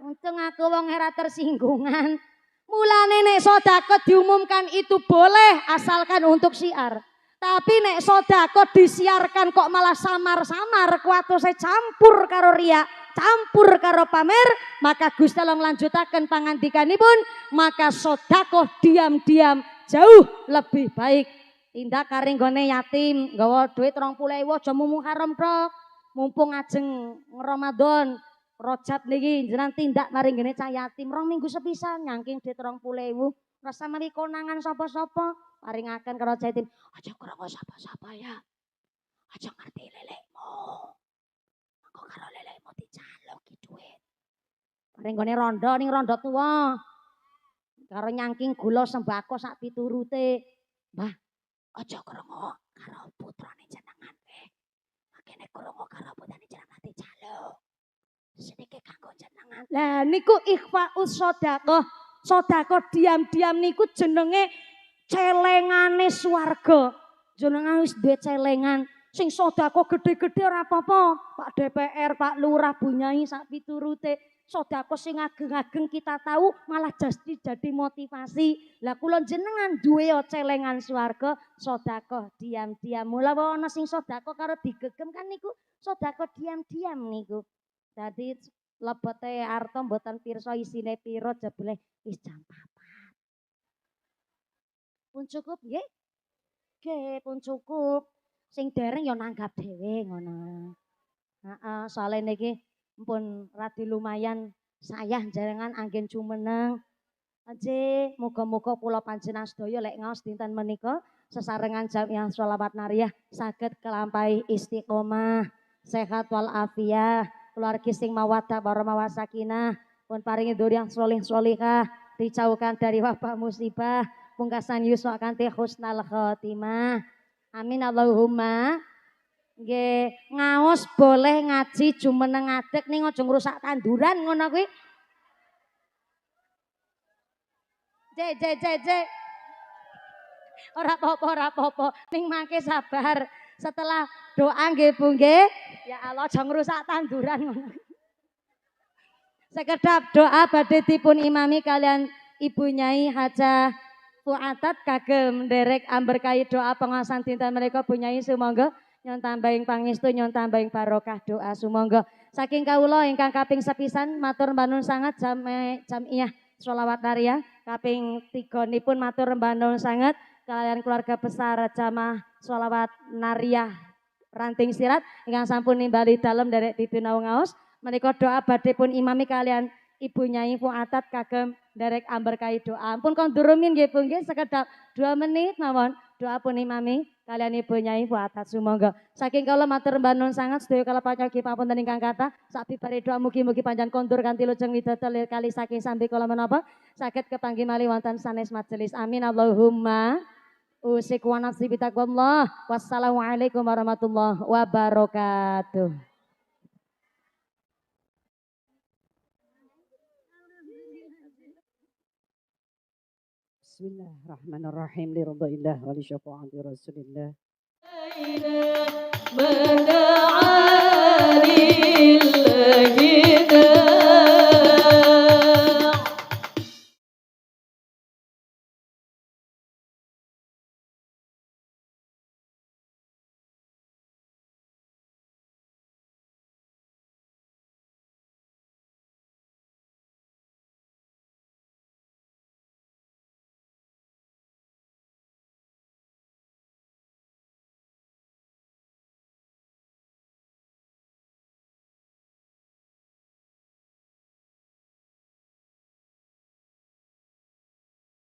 Untung aku wong era tersinggungan. Mulane nek sedekah diumumkan itu boleh asalkan untuk syiar. Tapi nek sedekah disiarkan kok malah samar-samar kuatose campur karo riya, campur karo pamer, maka Gusti Allah nglanjutaken pangandikanipun, maka sedekah diam-diam jauh lebih baik. Tindak kari nggone yatim, nggawa duit 20.000 aja mumung haram tok. Mumpung ajeng Ramadan, Rojab niki jenengan tindak maring ngene cah yatim 2 minggu sepisan nyangking duit 20.000. Rasa mari konangan sapa-sapa, paringaken karo cah yatim. Aja krungu sapa-sapa ya. Aja ngerti lelekmu. Engko karo lelekmu dicaluki duit. Paring nggone rondo ning rondo tuwa. Karo nyangking gula sembako sak piturute. Mbah, aja krungu karo putrane jenengan nggih. Makene krungu karo putrane jenengan dijaluk. Sedikit kanggo jenengan. Lah niku ikhfaus sedekah. Sedekah diam-diam niku jenenge celengane swarga. Jenengan wis duwe celengan sing sedekah gede-gede ora apa-apa. Pak DPR, Pak Lurah, Bunyai sak piturute. Sedekah sing ageng-ageng kita tahu malah jadi motivasi. Lah kula jenengan duwe celengan swarga, sedekah diam-diam. Mula ana sing sedekah karo digegem kan niku sedekah diam-diam niku. Dadi lebote arta mboten pirsa isine pira jebule wis jam 4. Pun cukup nggih? Nggih, pun cukup. Sing dereng ya nanggap dhewe ngono. Heeh, soalé niki pun radi lumayan sayah jenengan anggen jumeneng. Aje muga-muga kula panjenengan sedaya lek ngaos dinten menika sesarengan jamiah sholawat nariyah saged kelampahi istiqomah, sehat wal afiah. Keluarga sing mawaddah warahmah wasakinah pun paringi dzurriyyah sholih sholihah dijauhkan dari wabah musibah pungkasan yuswa kanthi husnal khotimah amin Allahumma nggih ngaos boleh ngaji jumeneng ngadeg ning aja ngrusak tanduran ngono kuwi J ora apa-apa ning mangke sabar setelah doa nggih Bu nggih. Ya Allah aja ngrusak tanduran ngono. Sekedap doa badhe dipun imami kalian Ibu Nyai Hajah Fuatat kagem nderek amberkahi doa pengawasan dinten menika Bu Nyai sumangga nyon tambahing pangestu nyon tambahing barokah doa sumangga. Saking kawula ingkang kaping sepisan matur mbanun sangat jamiah sholawat nariyah kaping 3 nipun matur mbanun sangat kalian keluarga besar jamaah sholawat nariyah ranting sirat ingkang sampun nimbali dalem derek pipinawu ngaos menika doa badhe pun imami kalian Ibu Nyai Fuatat kagem derek amberkahi doa ampun kondurumin nggih Bu nggih sekedap 2 menit mawon doa pun imami kalian Ibu Nyai Fuatat sumangga saking kula matur mbanun sangat sedaya kala panjangipun papunten ingkang kathah sak bibare doa mugi-mugi panjang kondur kanthi lujeng widodari kali saking sambi kala menapa saged kepanggih malih wonten sanes majelis amin Allahumma Usik wa nafsi bitaqwallah. Wassalamualaikum warahmatullahi wabarakatuh. Bismillahirrahmanirrahim. Liridhaillah wa li syafaati Rasulillah.